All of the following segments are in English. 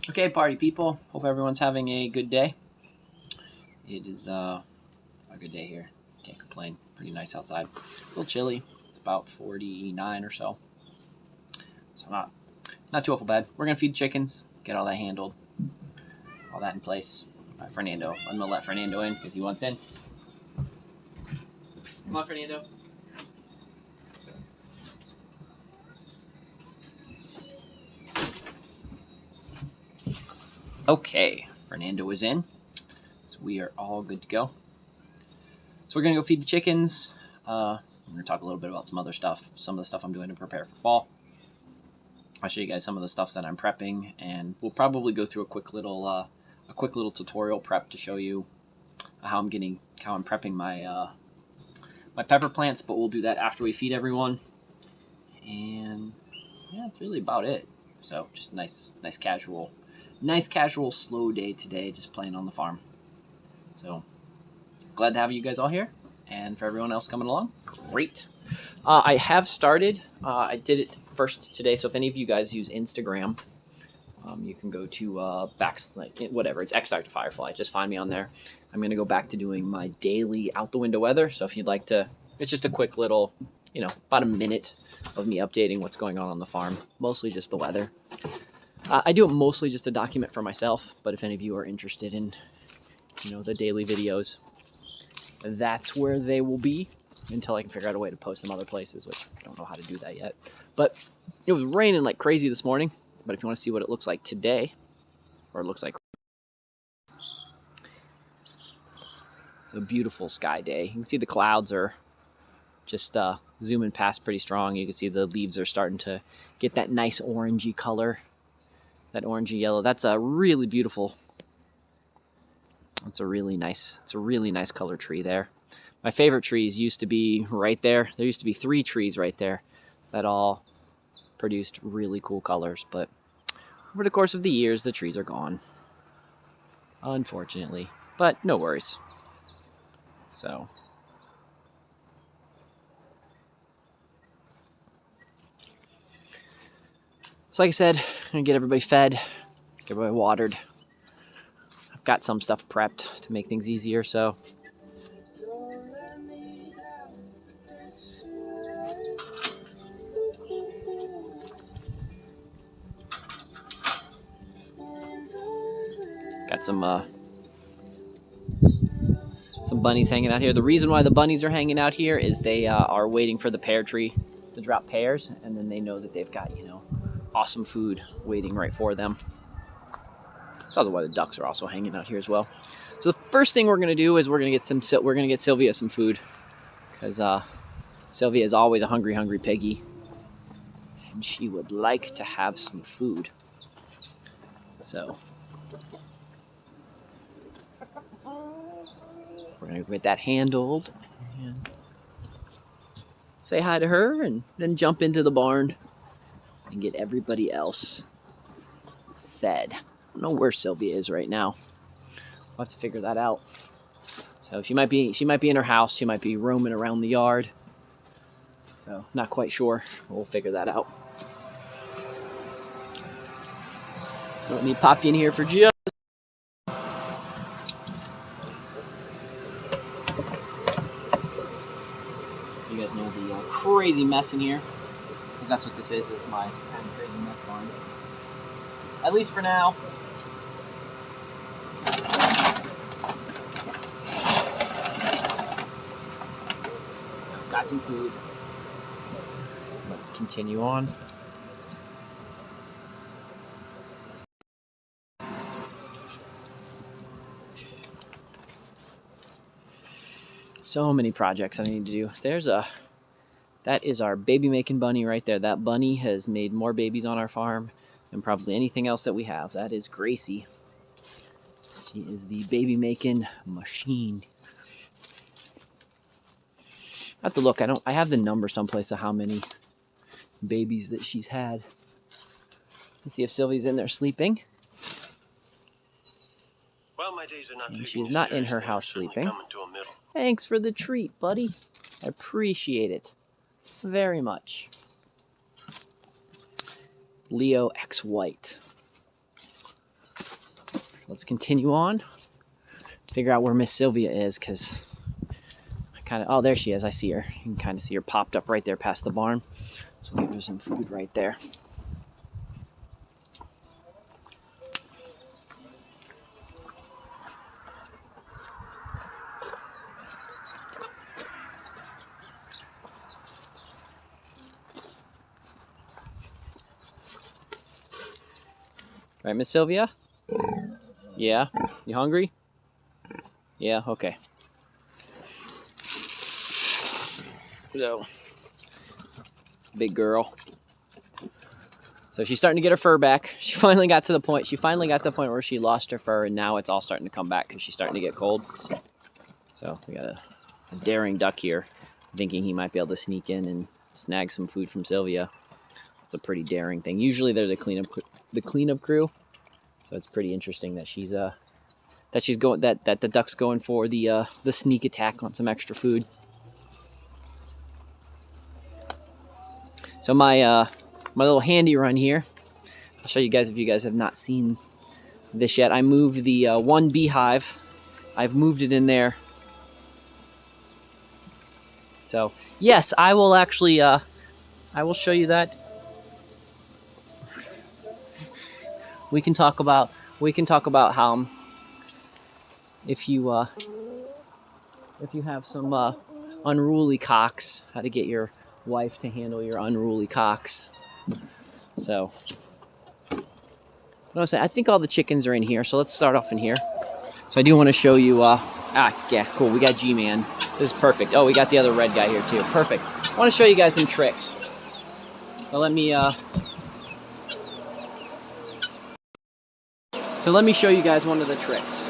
Okay, party people. Hope everyone's having a good day. It is a good day here. Can't complain. Pretty nice outside. A little chilly. It's about 49 or so. So not too awful bad. We're gonna feed chickens. Get all that handled. All that in place. All right, Fernando. I'm gonna let Fernando in because he wants in. Come on, Fernando. Okay, Fernando is in, so we are all good to go. So we're gonna go feed the chickens. We're gonna talk a little bit about some other stuff, some of the stuff I'm doing to prepare for fall. I'll show you guys some of the stuff that I'm prepping, and we'll probably go through a quick little tutorial prep to show you how I'm prepping my my pepper plants. But we'll do that after we feed everyone, and yeah, that's really about it. So just nice casual, slow day today, just playing on the farm. So glad to have you guys all here, and for everyone else coming along, great. I have started. I did it first today, so if any of you guys use Instagram, you can go to it's X Dr. Firefly. Just find me on there. I'm gonna go back to doing my daily out the window weather. So if you'd like to, it's just a quick little, about a minute of me updating what's going on the farm. Mostly just the weather. I do it mostly just to document for myself, but if any of you are interested in, the daily videos, that's where they will be until I can figure out a way to post them other places, which I don't know how to do that yet. But it was raining like crazy this morning, but if you want to see what it looks like today, or it looks like, it's a beautiful sky day. You can see the clouds are just zooming past pretty strong. You can see the leaves are starting to get that nice orangey color. That orangey yellow. That's a really beautiful. It's a really nice color tree there. My favorite trees used to be right there. There used to be 3 trees right there that all produced really cool colors, but over the course of the years, the trees are gone, unfortunately. But no worries. So like I said, I'm gonna get everybody fed, get everybody watered. I've got some stuff prepped to make things easier, so. Got some bunnies hanging out here. The reason why the bunnies are hanging out here is they are waiting for the pear tree to drop pears, and then they know that they've got, awesome food waiting right for them. That's also why the ducks are also hanging out here as well. So the first thing we're gonna do is we're gonna get Sylvia some food, because Sylvia is always a hungry piggy, and she would like to have some food. So we're gonna get that handled and say hi to her, and then jump into the barn and get everybody else fed. I don't know where Sylvia is right now. We'll have to figure that out. So she might be in her house. She might be roaming around the yard. So not quite sure. We'll figure that out. So let me pop you in here for just. You guys know the crazy mess in here, because that's what this is my kind of crazy mess barn. At least for now. Got some food. Let's continue on. So many projects I need to do. That is our baby making bunny right there. That bunny has made more babies on our farm than probably anything else that we have. That is Gracie. She is the baby making machine. I have to look. I have the number someplace of how many babies that she's had. Let's see if Sylvie's in there sleeping. Well, my days are not and she is not in her house sleeping. Thanks for the treat, buddy. I appreciate it very much. Leo X White. Let's continue on. Figure out where Miss Sylvia is, because I kind of... Oh, there she is. I see her. You can kind of see her popped up right there past the barn. So we'll give her some food right there. Right, Miss Sylvia? Yeah? You hungry? Yeah? Okay. So, big girl. So she's starting to get her fur back. She finally got to the point where she lost her fur, and now it's all starting to come back because she's starting to get cold. So we got a daring duck here, thinking he might be able to sneak in and snag some food from Sylvia. It's a pretty daring thing. Usually they're the cleanup crew. So it's pretty interesting that that the duck's going for the sneak attack on some extra food. So my little handy run here. I'll show you guys if you guys have not seen this yet. I moved the one beehive. I've moved it in there. So yes, I will actually I will show you that. We can talk about how if you have some unruly cocks, how to get your wife to handle your unruly cocks. So what I was saying, I think all the chickens are in here, so let's start off in here. So I do want to show you yeah, cool, we got G-Man. This is perfect. Oh, we got the other red guy here too. Perfect. I want to show you guys some tricks. So let me show you guys one of the tricks.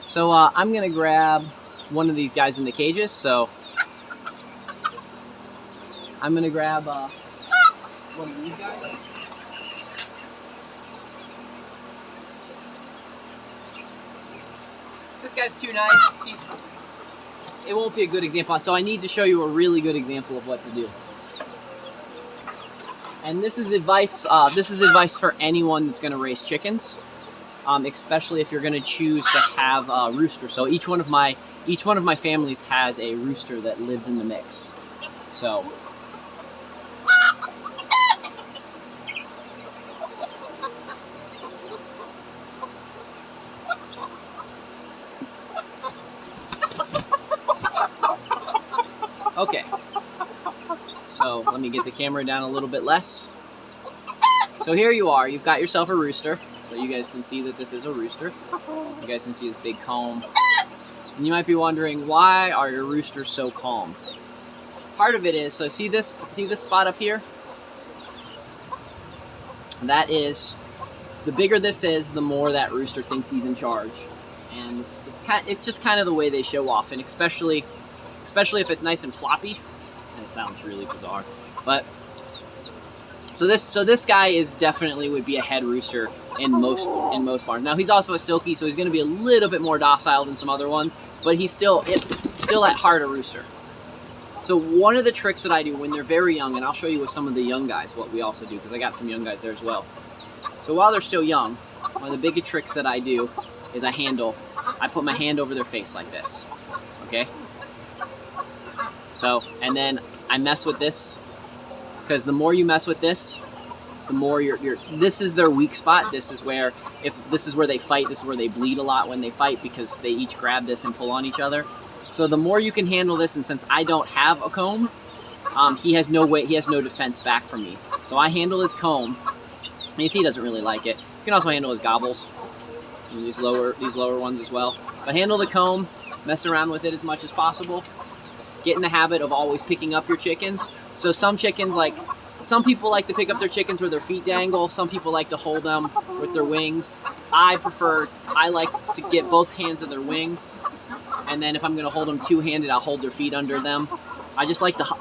So I'm gonna grab one of these guys in the cages. So I'm gonna grab one of these guys. This guy's too nice. It won't be a good example, so I need to show you a really good example of what to do. And this is advice. This is advice for anyone that's going to raise chickens, especially if you're going to choose to have a rooster. So each one of my families has a rooster that lives in the mix. So. Okay, so let me get the camera down a little bit less. So here you are, you've got yourself a rooster. So you guys can see that this is a rooster. You guys can see his big comb. And you might be wondering, why are your roosters so calm? Part of it is, so see this spot up here? That is, the bigger this is, the more that rooster thinks he's in charge. And it's just kind of the way they show off, and especially if it's nice and floppy. And it sounds really bizarre, but So this guy is definitely would be a head rooster in most barns. Now he's also a silky, so he's going to be a little bit more docile than some other ones, but he's still at heart a rooster. So one of the tricks that I do when they're very young, and I'll show you with some of the young guys what we also do, because I got some young guys there as well. So while they're still young, one of the biggest tricks that I do is I put my hand over their face like this, okay? So, and then I mess with this, because the more you mess with this, the more this is their weak spot. This is where they fight. This is where they bleed a lot when they fight, because they each grab this and pull on each other. So the more you can handle this, and since I don't have a comb, he has no defense back from me. So I handle his comb. And you see he doesn't really like it. You can also handle his gobbles, and these lower ones as well. But handle the comb, mess around with it as much as possible. Get in the habit of always picking up your chickens. So some chickens, some people like to pick up their chickens where their feet dangle. Some people like to hold them with their wings. I like to get both hands of their wings. And then if I'm going to hold them two-handed, I'll hold their feet under them. I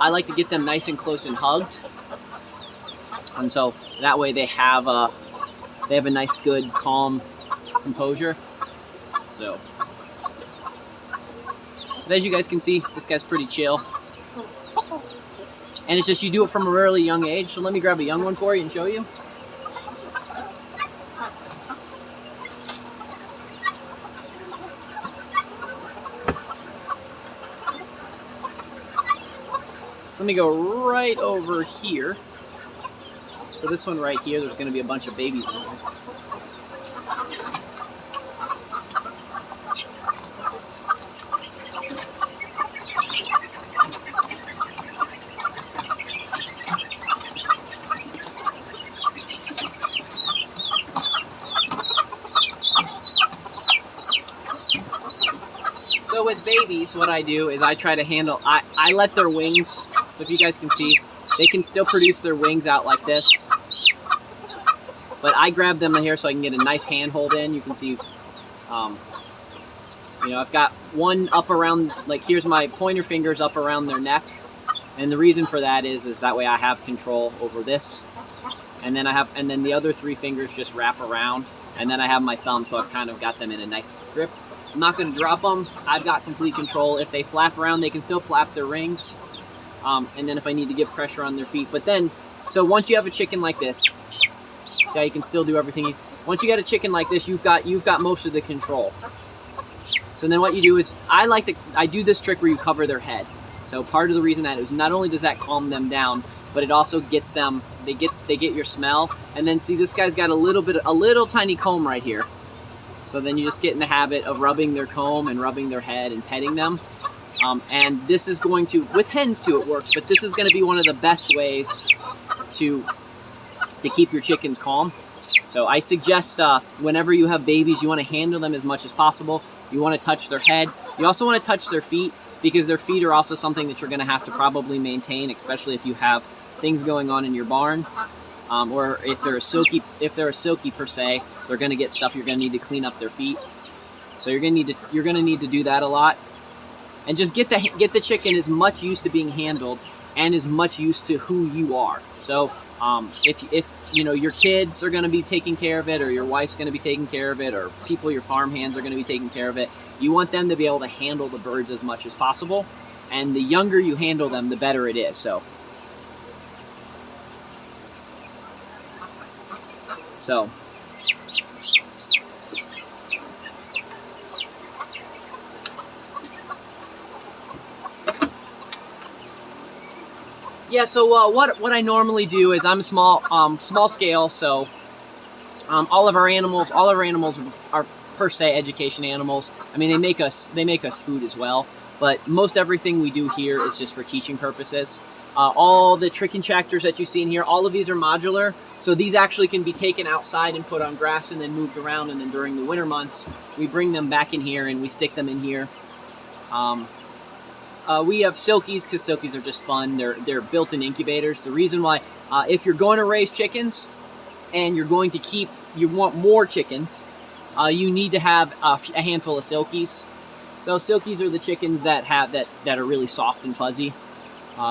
like to get them nice and close and hugged. And so that way they have a nice, good, calm composure. So, but as you guys can see, this guy's pretty chill. And it's just you do it from a really young age. So let me grab a young one for you and show you. So let me go right over here. So this one right here, there's going to be a bunch of babies in here. So with babies, what I do is I try to handle, I let their wings, so if you guys can see, they can still produce their wings out like this. But I grab them here so I can get a nice handhold in. You can see, I've got one up around, here's my pointer fingers up around their neck. And the reason for that is that way I have control over this. And then the other three fingers just wrap around. And then I have my thumb, so I've kind of got them in a nice grip. I'm not going to drop them. I've got complete control. If they flap around, they can still flap their rings. And then if I need to give pressure on their feet. But then, so once you have a chicken like this, see how you can still do everything. Once you get a chicken like this, you've got most of the control. So then what you do is, I do this trick where you cover their head. So part of the reason that is not only does that calm them down, but it also gets them, they get your smell. And then see, this guy's got a little tiny comb right here. So then you just get in the habit of rubbing their comb and rubbing their head and petting them. And this is going to, with hens too it works, but this is going to be one of the best ways to keep your chickens calm. So I suggest whenever you have babies, you want to handle them as much as possible. You want to touch their head. You also want to touch their feet, because their feet are also something that you're going to have to probably maintain, especially if you have things going on in your barn. Or if they're a silky per se, they're going to get stuff. You're going to need to clean up their feet. So you're going to need to do that a lot. And just get the chicken as much used to being handled and as much used to who you are. So if your kids are going to be taking care of it, or your wife's going to be taking care of it, or your farm hands are going to be taking care of it, you want them to be able to handle the birds as much as possible. And the younger you handle them, the better it is. So yeah, so what I normally do is I'm small scale, so all of our animals are per se education animals. I mean, they make us food as well, but most everything we do here is just for teaching purposes. All the chicken tractors that you see in here, all of these are modular, so these actually can be taken outside and put on grass and then moved around, and then during the winter months we bring them back in here and we stick them in here. We have silkies, because silkies are just fun. They're built-in incubators. The reason why, if you're going to raise chickens and you want more chickens, you need to have a handful of silkies. So silkies are the chickens that are really soft and fuzzy.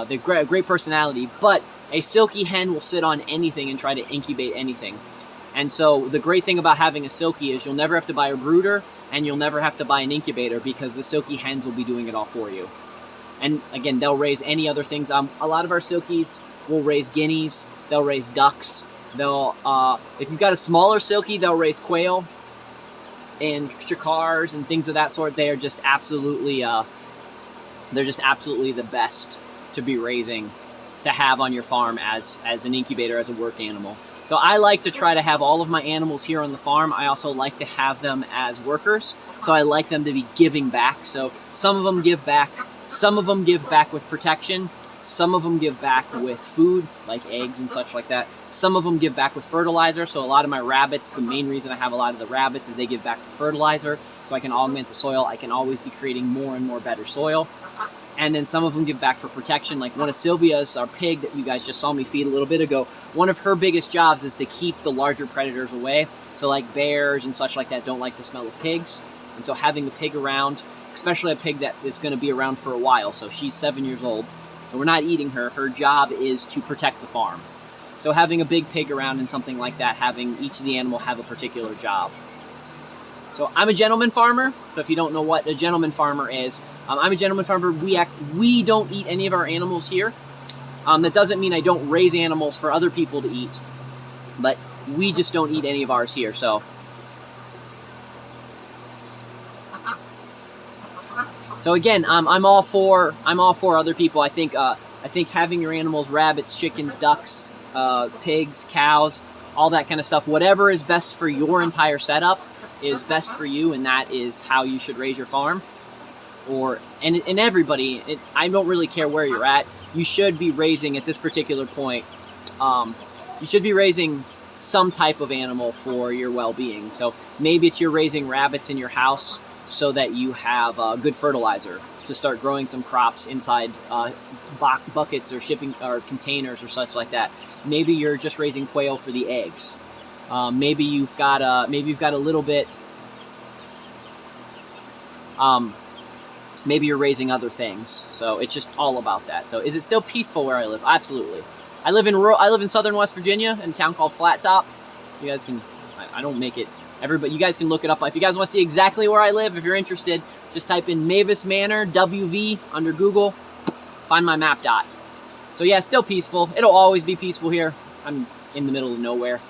They're great personality, but A silky hen will sit on anything and try to incubate anything. And so the great thing about having a silky is you'll never have to buy a brooder and you'll never have to buy an incubator because the silky hens will be doing it all for you. And again, they'll raise any other things. A lot of our silkies will raise guineas, they'll raise ducks, they'll, if you've got a smaller silky, they'll raise quail and chicars and things of that sort. They are just absolutely, they're just absolutely the best to be raising, to have on your farm as an incubator, as a work animal. So I like to try to have all of my animals here on the farm. I also like to have them as workers. So I like them to be giving back. So some of them give back. Some of them give back with protection. Some of them give back with food, like eggs and such like that. Some of them give back with fertilizer. So a lot of my rabbits, the main reason I have a lot of the rabbits is they give back for fertilizer. So I can augment the soil. I can always be creating more and more better soil. And then some of them give back for protection. Like one of Sylvia's, our pig that you guys just saw me feed a little bit ago, one of her biggest jobs is to keep the larger predators away. So like bears and such like that don't like the smell of pigs. And so having a pig around, especially a pig that is going to be around for a while. So she's 7 years old. So we're not eating her. Her job is to protect the farm. So having a big pig around and something like that, having each of the animal have a particular job. So I'm a gentleman farmer. So if you don't know what a gentleman farmer is, I'm a gentleman farmer. We don't eat any of our animals here. That doesn't mean I don't raise animals for other people to eat, but we just don't eat any of ours here. So again, I'm all for other people. I think having your animals, rabbits, chickens, ducks, pigs, cows, all that kind of stuff, whatever is best for your entire setup is best for you, and that is how you should raise your farm. And everybody, I don't really care where you're at. You should be raising at this particular point. You should be raising some type of animal for your well-being. So maybe it's you're raising rabbits in your house so that you have good fertilizer to start growing some crops inside buckets or shipping or containers or such like that. Maybe you're just raising quail for the eggs. Maybe you've got a little bit. Maybe you're raising other things. So it's just all about that. So is it still peaceful where I live? Absolutely. I live in southern West Virginia in a town called Flat Top. You guys can, I don't make it. Everybody, you guys can look it up. If you guys want to see exactly where I live, if you're interested, just type in Mavis Manor WV under Google. Find my map dot. So yeah, still peaceful. It'll always be peaceful here. I'm in the middle of nowhere.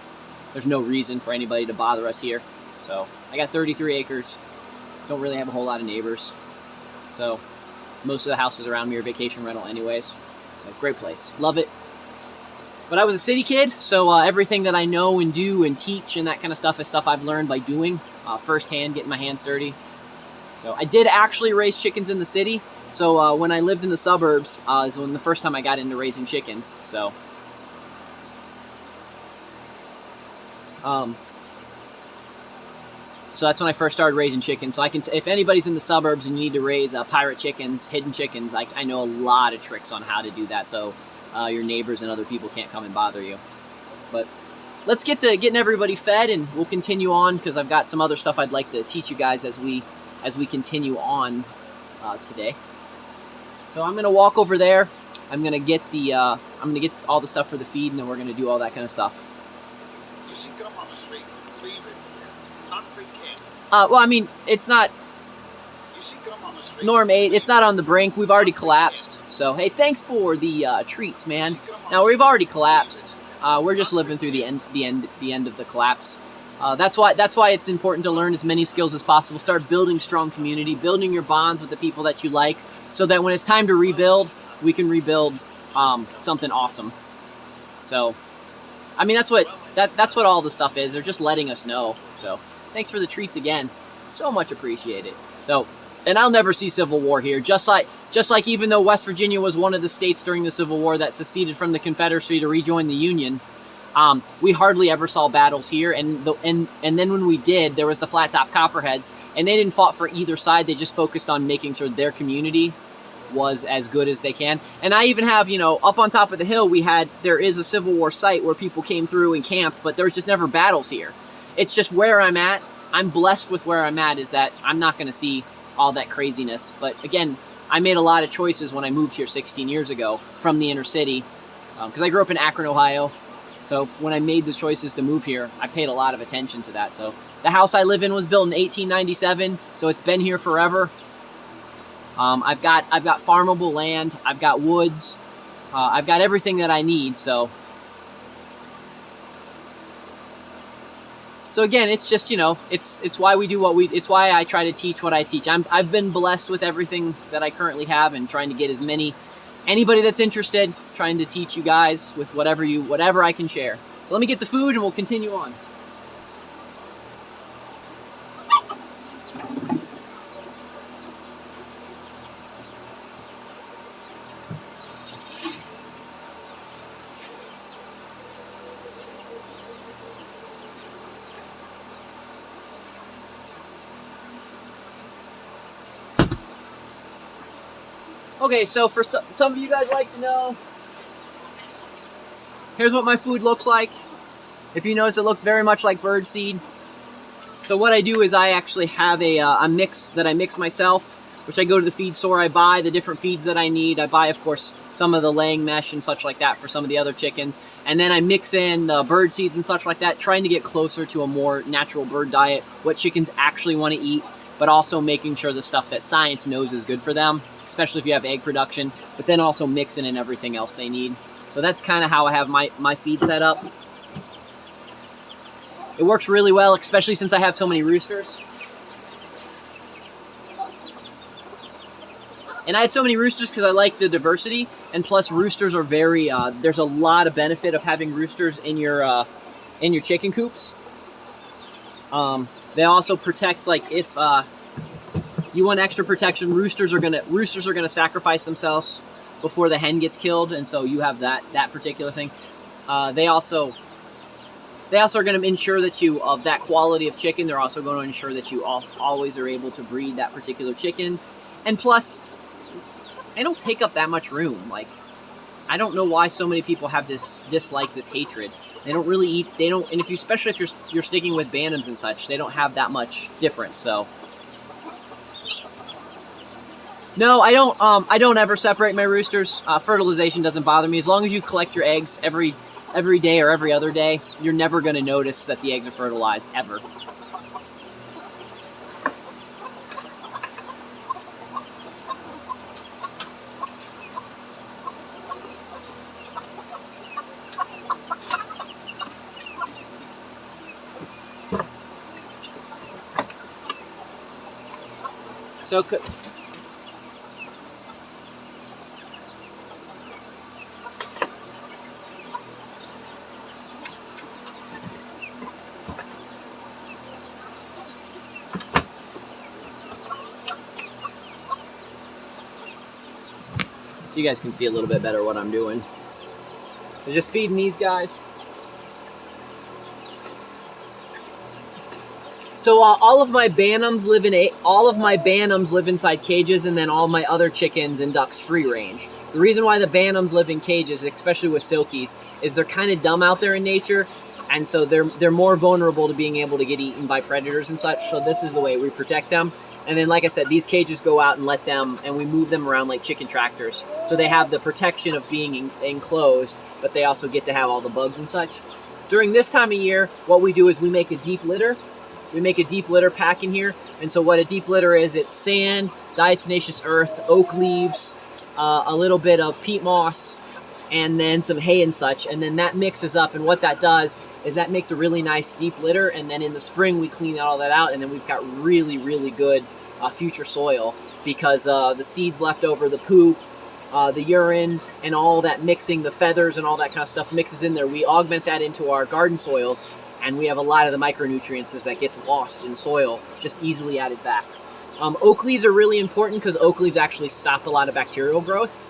There's no reason for anybody to bother us here. So I got 33 acres. Don't really have a whole lot of neighbors. So most of the houses around me are vacation rental anyways. So great place. Love it. But I was a city kid, so everything that I know and do and teach and that kind of stuff is stuff I've learned by doing firsthand, getting my hands dirty. So I did actually raise chickens in the city. So when I lived in the suburbs is when the first time I got into raising chickens. So that's when I first started raising chickens. So I can, if anybody's in the suburbs and you need to raise pirate chickens, hidden chickens, I know a lot of tricks on how to do that. So your neighbors and other people can't come and bother you. But let's get to getting everybody fed, and we'll continue on because I've got some other stuff I'd like to teach you guys as we continue on today. So I'm gonna walk over there. I'm gonna get all the stuff for the feed, and then we're gonna do all that kind of stuff. Well, I mean, it's not. Norm 8, it's not on the brink. We've already collapsed. So, hey, thanks for the treats, man. Now, we've already collapsed. We're just living through the end of the collapse. That's why it's important to learn as many skills as possible. Start building strong community, building your bonds with the people that you like, so that when it's time to rebuild, we can rebuild something awesome. So, I mean, that's what all the stuff is. They're just letting us know. So, thanks for the treats again. So much appreciated. So. And I'll never see civil war here. Just like even though West Virginia was one of the states during the Civil War that seceded from the Confederacy to rejoin the Union, we hardly ever saw battles here. And then when we did, there was the Flat Top Copperheads, and they didn't fight for either side. They just focused on making sure their community was as good as they can. And I even have, up on top of the hill, there is a Civil War site where people came through and camped, but there was just never battles here. It's just where I'm at. I'm blessed with where I'm at, is that I'm not going to see all that craziness. But again, I made a lot of choices when I moved here 16 years ago from the inner city because I grew up in Akron, Ohio. So when I made the choices to move here, I paid a lot of attention to that. So the house I live in was built in 1897, so it's been here forever. I've got farmable land, I've got woods, I've got everything that I need. So again, it's just, you know, it's why we do what we. It's why I try to teach what I teach. I've been blessed with everything that I currently have, and trying to get as many. Anybody that's interested, trying to teach you guys with whatever I can share. So let me get the food and we'll continue on. Okay, so for some of you guys like to know, here's what my food looks like. If you notice, it looks very much like bird seed. So what I do is I actually have a mix that I mix myself, which I go to the feed store, I buy the different feeds that I need. I buy, of course, some of the laying mesh and such like that for some of the other chickens. And then I mix in the bird seeds and such like that, trying to get closer to a more natural bird diet, what chickens actually want to eat, but also making sure the stuff that science knows is good for them, especially if you have egg production, but then also mixing in everything else they need. So that's kind of how I have my feed set up. It works really well, especially since I have so many roosters. And I had so many roosters because I like the diversity, and plus roosters are very, there's a lot of benefit of having roosters in your chicken coops. They also protect, like if you want extra protection, roosters are gonna sacrifice themselves before the hen gets killed, and so you have that particular thing. They also are going to ensure that you, of that quality of chicken, they're also going to ensure that you always are able to breed that particular chicken. And plus, they don't take up that much room. Like, I don't know why so many people have this dislike, this hatred. They don't really eat, and especially if you're sticking with bantams and such, they don't have that much difference, so. No, I don't ever separate my roosters. Fertilization doesn't bother me. As long as you collect your eggs every day or every other day, you're never going to notice that the eggs are fertilized, ever. So you guys can see a little bit better what I'm doing. So just feeding these guys. So all of my bantams live inside cages, and then all my other chickens and ducks free range. The reason why the bantams live in cages, especially with silkies, is they're kind of dumb out there in nature, and so they're more vulnerable to being able to get eaten by predators and such. So this is the way we protect them. And then, like I said, these cages go out and we move them around like chicken tractors. So they have the protection of being enclosed, but they also get to have all the bugs and such. During this time of year, what we do is we make a deep litter. We make a deep litter pack in here. And so what a deep litter is, it's sand, diatomaceous earth, oak leaves, a little bit of peat moss, and then some hay and such. And then that mixes up, and what that does is that makes a really nice deep litter. And then in the spring, we clean all that out, and then we've got really, really good future soil, because the seeds left over, the poop, the urine, and all that mixing, the feathers and all that kind of stuff mixes in there. We augment that into our garden soils, and we have a lot of the micronutrients that gets lost in soil just easily added back. Oak leaves are really important because oak leaves actually stop a lot of bacterial growth.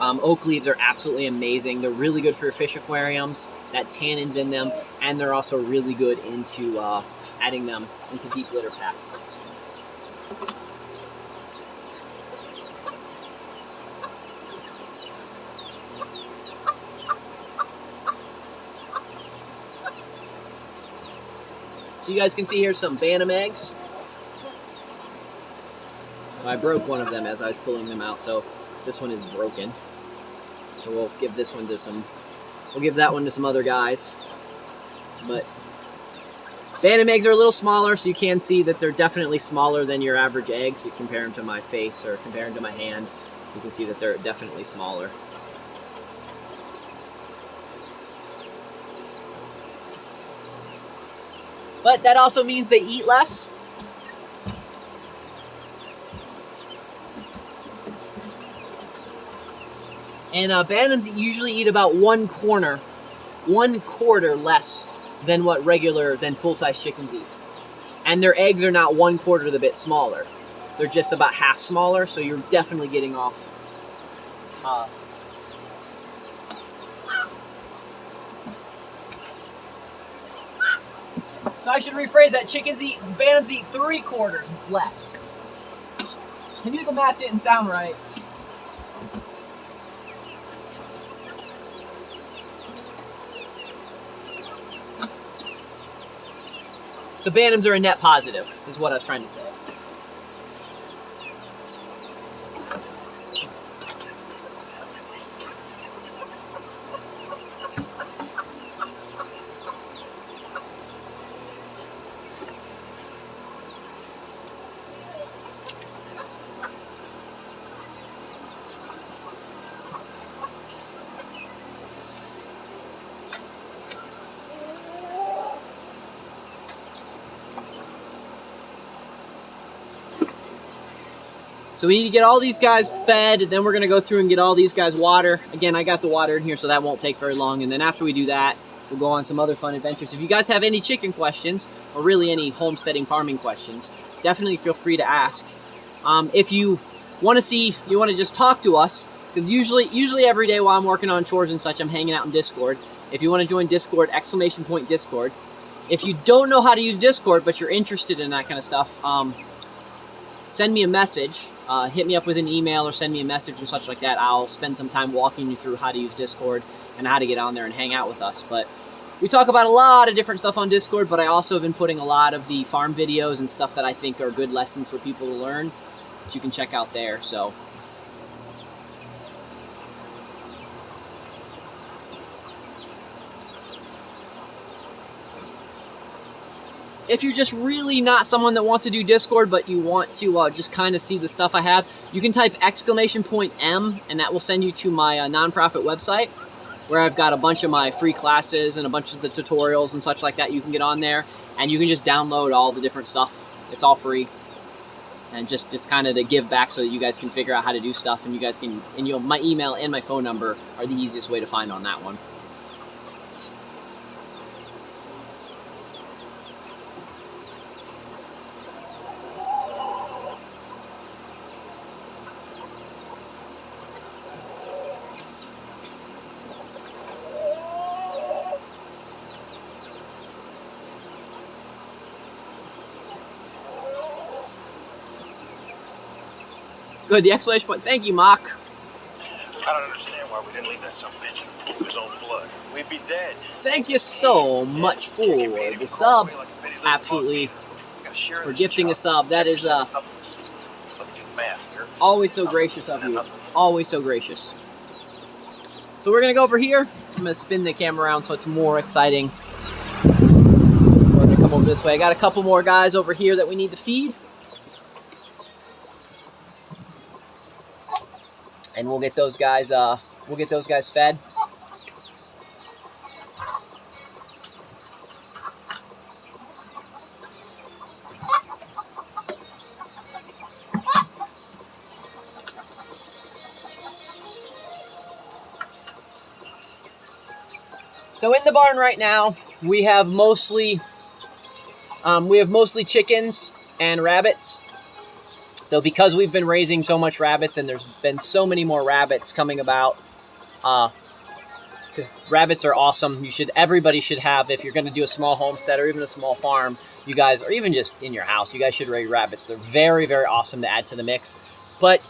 Oak leaves are absolutely amazing. They're really good for your fish aquariums, that tannins in them, and they're also really good into adding them into deep litter pack. So you guys can see here some bantam eggs. So I broke one of them as I was pulling them out, so this one is broken. So we'll give this one to some, we'll give that one to some other guys. But Bantam eggs are a little smaller, so you can see that they're definitely smaller than your average eggs. You compare them to my face or compare them to my hand, you can see that they're definitely smaller. But that also means they eat less. And bantams usually eat about one quarter less than what than full-size chickens eat. And their eggs are not 1/4 of the bit smaller. They're just about half smaller, so you're definitely getting off. So I should rephrase that. Bantams eat 3/4 less. I knew the math didn't sound right. So bantams are a net positive, is what I was trying to say. So we need to get all these guys fed, then we're gonna go through and get all these guys water. Again, I got the water in here, so that won't take very long. And then after we do that, we'll go on some other fun adventures. If you guys have any chicken questions, or really any homesteading farming questions, definitely feel free to ask. If you want to just talk to us, because usually every day while I'm working on chores and such, I'm hanging out in Discord. If you want to join Discord, !Discord. If you don't know how to use Discord, but you're interested in that kind of stuff, send me a message. Hit me up with an email or send me a message and such like that. I'll spend some time walking you through how to use Discord and how to get on there and hang out with us. But we talk about a lot of different stuff on Discord, but I also have been putting a lot of the farm videos and stuff that I think are good lessons for people to learn that you can check out there. So if you're just really not someone that wants to do Discord, but you want to just kind of see the stuff I have, you can type !M, and that will send you to my nonprofit website, where I've got a bunch of my free classes and a bunch of the tutorials and such like that. You can get on there, and you can just download all the different stuff. It's all free, and it's kind of to give back so that you guys can figure out how to do stuff, and you guys can, and my email and my phone number are the easiest way to find on that one. Good, the exclamation point. Thank you, Mock. I don't understand why we didn't leave that son of a bitch in the pool of his own blood. We'd be dead. Thank you so much for the sub. Absolutely. For gifting a sub. That is always so gracious of you. Always so gracious. So we're going to go over here. I'm going to spin the camera around so it's more exciting. We're going to come over this way. I got a couple more guys over here that we need to feed. And we'll get those guys fed. So in the barn right now, we have mostly chickens and rabbits. So because we've been raising so much rabbits and there's been so many more rabbits coming about, because rabbits are awesome. Everybody should have, if you're going to do a small homestead or even a small farm, you guys, or even just in your house, you guys should raise rabbits. They're very, very awesome to add to the mix. But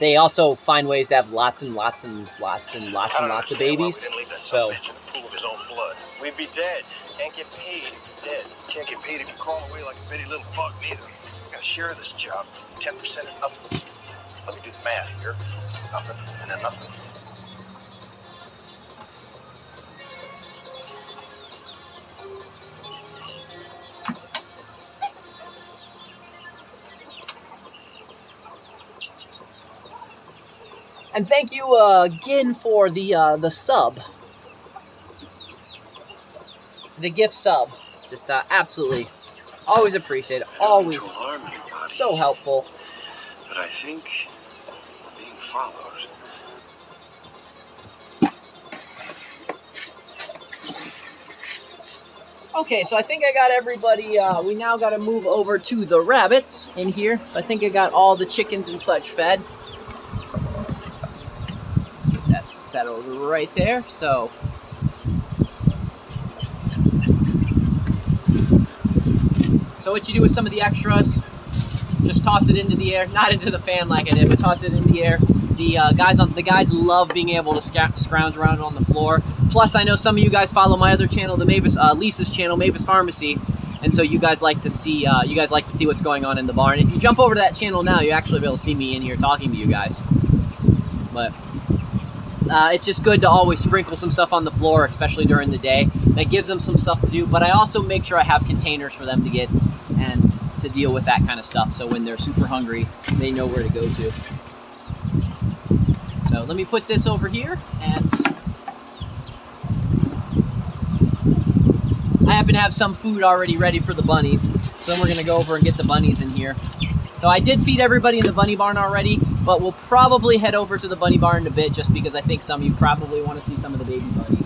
they also find ways to have lots and lots and lots and lots and lots of babies. So we'd be dead. Can't get paid. Dead. Can't get paid if you crawl away like a bitty little fuck neither. Gotta share this job. 10% of nothing. Let me do the math here. Nothing and then nothing. And thank you again for the sub. The gift sub. Just absolutely always appreciate it. Always so helpful. But I think being followed. Okay, so I think I got everybody, we now got to move over to the rabbits in here. So I think I got all the chickens and such fed. Let's get that settled right there. So what you do with some of the extras, just toss it into the air, not into the fan like I did, but toss it in the air. The guys love being able to scrounge around on the floor. Plus, I know some of you guys follow my other channel, the Mavis, Lisa's channel, Mavis Farmacy, and so you guys like to see what's going on in the barn. If you jump over to that channel now, you actually be able to see me in here talking to you guys. But it's just good to always sprinkle some stuff on the floor, especially during the day. That gives them some stuff to do. But I also make sure I have containers for them to get and to deal with that kind of stuff. So when they're super hungry, they know where to go to. So let me put this over here, and I happen to have some food already ready for the bunnies. So then we're gonna go over and get the bunnies in here. So I did feed everybody in the bunny barn already, but we'll probably head over to the bunny barn in a bit just because I think some of you probably want to see some of the baby bunnies.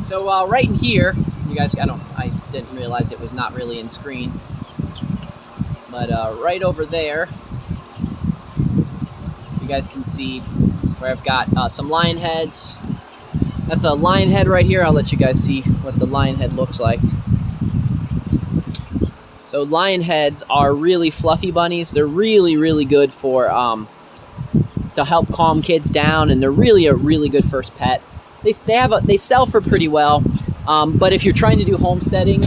So right in here, you guys, I didn't realize it was not really in screen, but right over there, you guys can see where I've got some lion heads. That's a lion head right here. I'll let you guys see what the lion head looks like. So lion heads are really fluffy bunnies. They're really, really good for to help calm kids down, and they're really a really good first pet. They sell for pretty well, but if you're trying to do homesteading,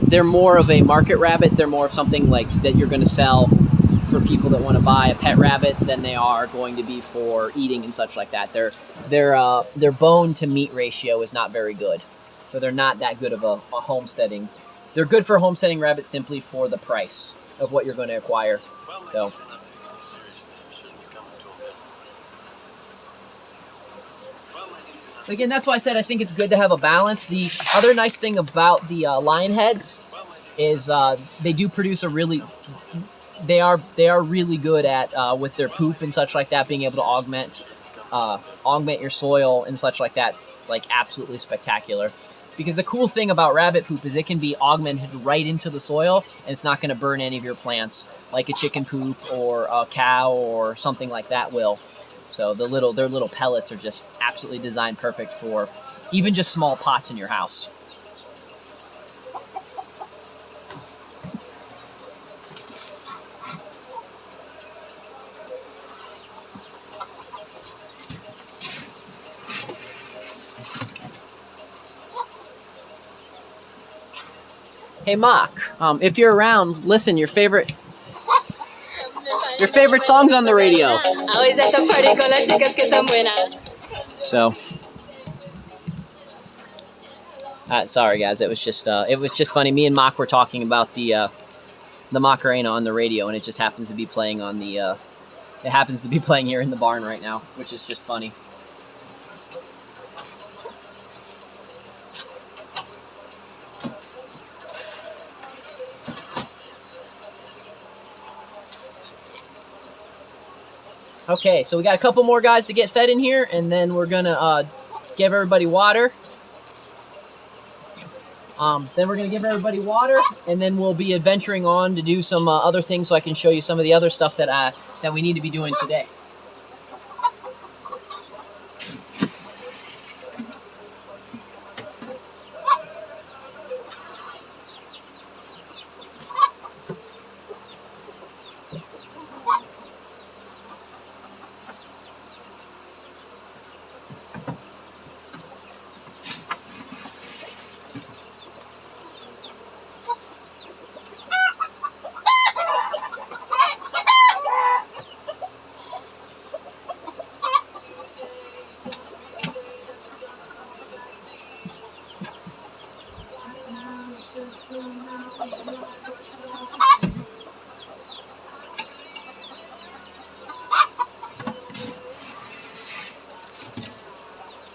they're more of a market rabbit. They're more of something like that you're going to sell for people that want to buy a pet rabbit than they are going to be for eating and such like that. Their bone to meat ratio is not very good, so they're not that good of a homesteading. They're good for homesteading rabbits simply for the price of what you're going to acquire. So. Again, that's why I said I think it's good to have a balance. The other nice thing about the lion heads is they do produce a really, they are really good at with their poop and such like that, being able to augment your soil and such like that, like absolutely spectacular. Because the cool thing about rabbit poop is it can be augmented right into the soil, and it's not going to burn any of your plants like a chicken poop or a cow or something like that will. So their little pellets are just absolutely designed perfect for even just small pots in your house. Hey Mock, if you're around, listen, your favorite songs on the radio. Always at the party con las chicas que están buenas. So, sorry guys, it was just funny. Me and Mock were talking about the Macarena on the radio, and it just happens to be playing on the it happens to be playing here in the barn right now, which is just funny. Okay, so we got a couple more guys to get fed in here, and then we're gonna give everybody water. Then we're gonna give everybody water, and then we'll be adventuring on to do some other things, so I can show you some of the other stuff that we need to be doing today.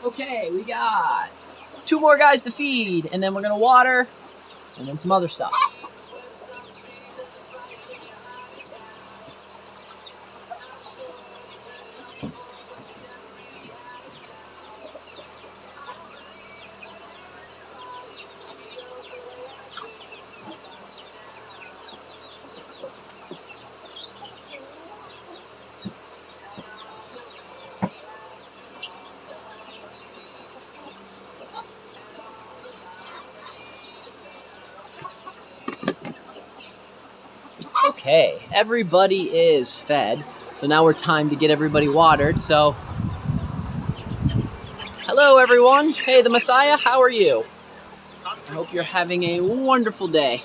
Okay, we got 2 more guys to feed, and then we're gonna water, and then some other stuff. Okay, everybody is fed, so now we're time to get everybody watered. So, hello everyone. Hey, the Messiah, how are you? I hope you're having a wonderful day.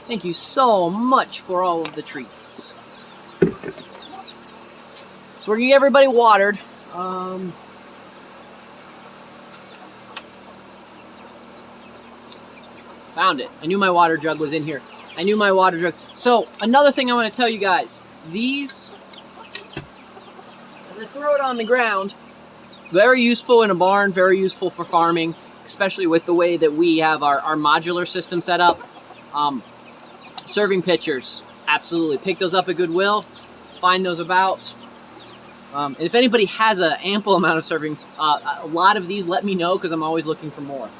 Thank you so much for all of the treats. So we're gonna get everybody watered. Found it. I knew my water jug was in here. I knew my water jug. So, another thing I want to tell you guys. These, as I throw it on the ground, very useful in a barn, very useful for farming, especially with the way that we have our modular system set up. Serving pitchers, absolutely. Pick those up at Goodwill. Find those about. And if anybody has an ample amount of serving, a lot of these, let me know, because I'm always looking for more.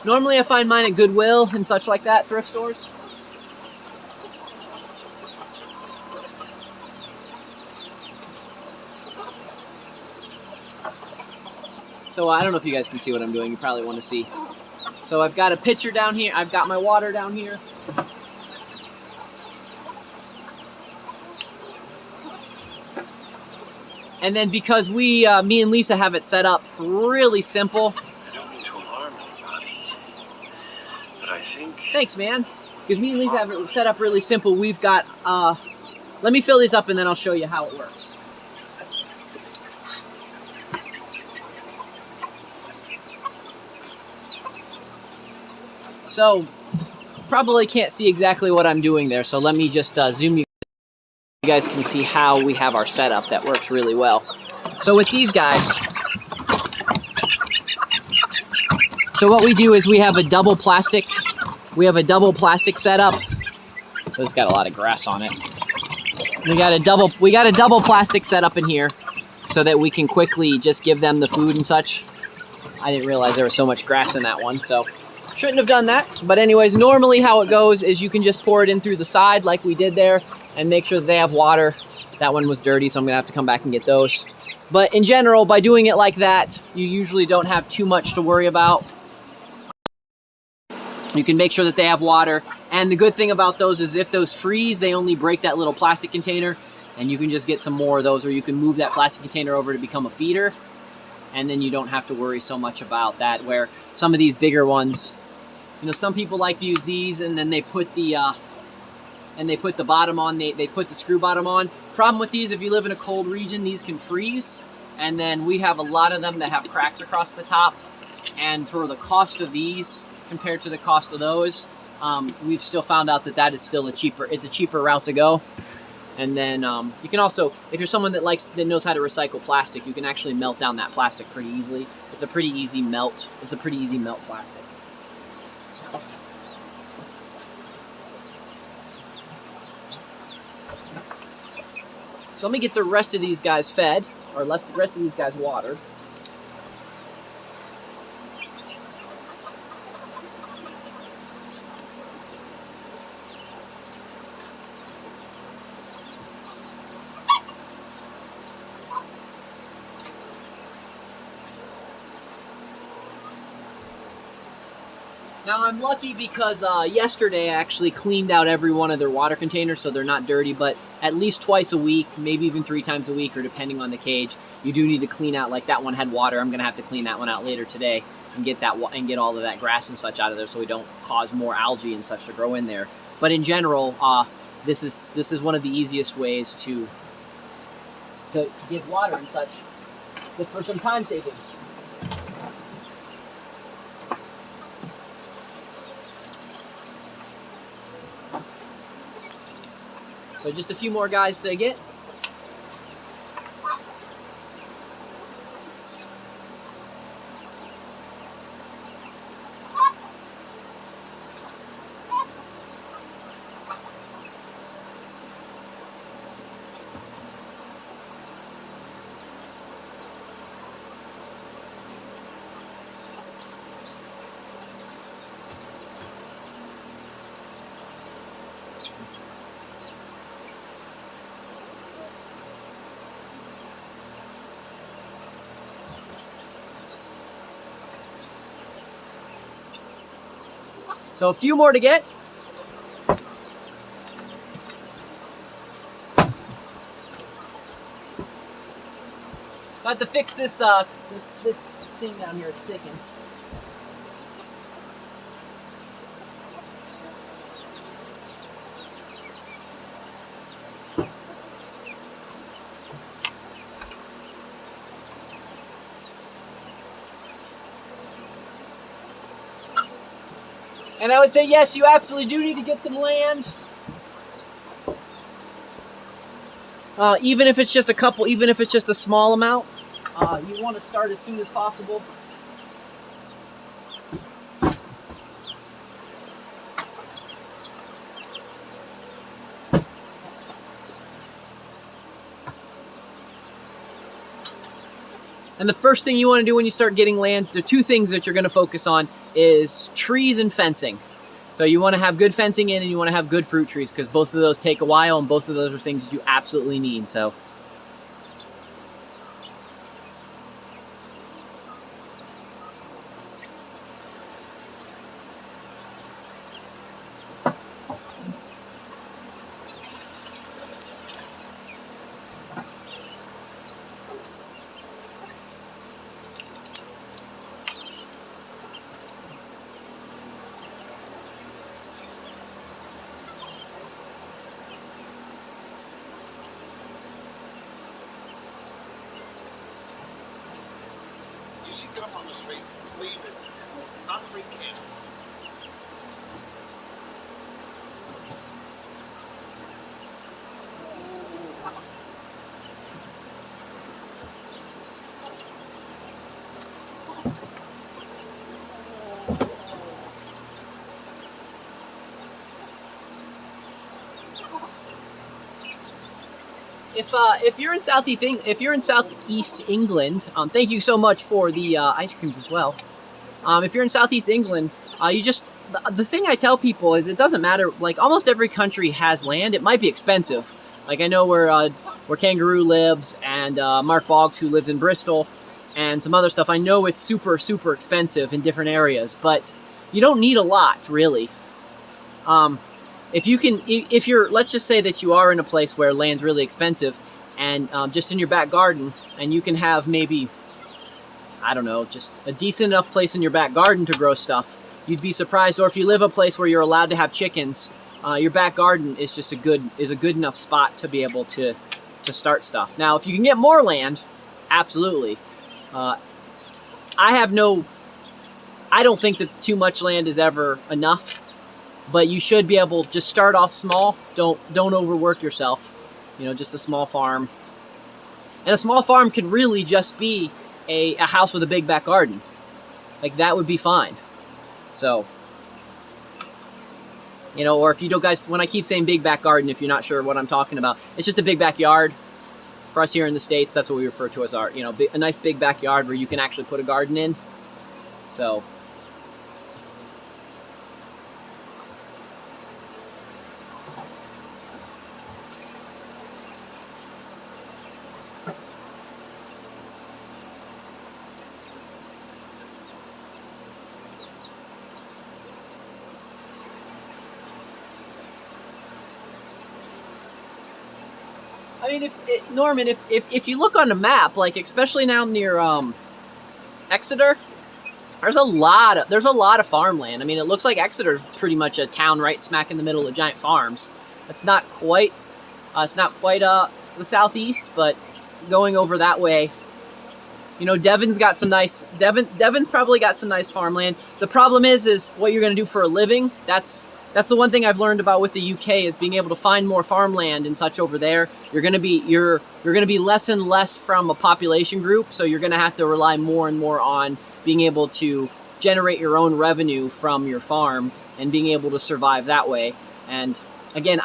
Normally I find mine at Goodwill and such like that, thrift stores. So I don't know if you guys can see what I'm doing. You probably want to see. So I've got a pitcher down here. I've got my water down here. And then because me and Lisa have it set up really simple. Thanks, man. Because me and Lisa have it set up really simple. We've got, let me fill these up and then I'll show you how it works. So, probably can't see exactly what I'm doing there. So let me just zoom you. You guys can see how we have our setup that works really well. So with these guys, so what we do is we have a double plastic. We have a double plastic setup. So it's got a lot of grass on it. We got a double plastic setup in here so that we can quickly just give them the food and such. I didn't realize there was so much grass in that one, so shouldn't have done that. But anyways, normally how it goes is you can just pour it in through the side like we did there and make sure that they have water. That one was dirty, so I'm gonna have to come back and get those. But in general, by doing it like that, you usually don't have too much to worry about. You can make sure that they have water. And the good thing about those is if those freeze, they only break that little plastic container, and you can just get some more of those, or you can move that plastic container over to become a feeder. And then you don't have to worry so much about that, where some of these bigger ones, you know, some people like to use these and then they put the bottom on, they put the screw bottom on. Problem with these, if you live in a cold region, these can freeze. And then we have a lot of them that have cracks across the top. And for the cost of these, compared to the cost of those, we've still found out that is still it's a cheaper route to go. And then you can also, if you're someone that knows how to recycle plastic, you can actually melt down that plastic pretty easily. It's a pretty easy melt. It's a pretty easy melt plastic. So let me get the rest of these guys fed, or the rest of these guys watered. Now I'm lucky because yesterday I actually cleaned out every one of their water containers so they're not dirty, but at least twice a week, maybe even 3 times a week, or depending on the cage, you do need to clean out. Like that one had water, I'm gonna have to clean that one out later today and get all of that grass and such out of there so we don't cause more algae and such to grow in there. But in general, this is one of the easiest ways to to give water and such. Good for some time savings. So just a few more guys to get. So a few more to get. So I have to fix this this thing down here. It's sticking. And I would say, yes, you absolutely do need to get some land. Even if it's just a couple, even if it's just a small amount, you want to start as soon as possible. And the first thing you want to do when you start getting land, the two things that you're going to focus on is trees and fencing. So you want to have good fencing in and you want to have good fruit trees because both of those take a while and both of those are things that you absolutely need. So if you're in Southeast England, thank you so much for the ice creams as well. If you're in Southeast England, the thing I tell people is it doesn't matter. Like almost every country has land. It might be expensive. Like I know where Kangaroo lives and Mark Boggs, who lives in Bristol, and some other stuff. I know it's super expensive in different areas, but you don't need a lot really. If you're, let's just say that you are in a place where land's really expensive and just in your back garden and you can have maybe, I don't know, just a decent enough place in your back garden to grow stuff, you'd be surprised. Or if you live a place where you're allowed to have chickens, your back garden is just a good enough spot to be able to start stuff. Now, if you can get more land, absolutely. I don't think that too much land is ever enough. But you should be able to just start off small. Don't overwork yourself. You know, just a small farm. And a small farm can really just be a house with a big back garden. Like that would be fine. So, you know, or if you don't guys, when I keep saying big back garden, if you're not sure what I'm talking about, it's just a big backyard. For us here in the States, that's what we refer to as our, you know, a nice big backyard where you can actually put a garden in. So. I mean, Norman, if you look on the map, like especially now near Exeter, there's a lot of farmland. I mean, it looks like Exeter's pretty much a town right smack in the middle of giant farms. It's not quite the southeast, but going over that way. You know, Devon's got some nice, Devon's probably got some nice farmland. The problem is what you're going to do for a living. That's the one thing I've learned about with the UK is being able to find more farmland and such over there. You're going to be less and less from a population group, so you're going to have to rely more and more on being able to generate your own revenue from your farm and being able to survive that way. And again,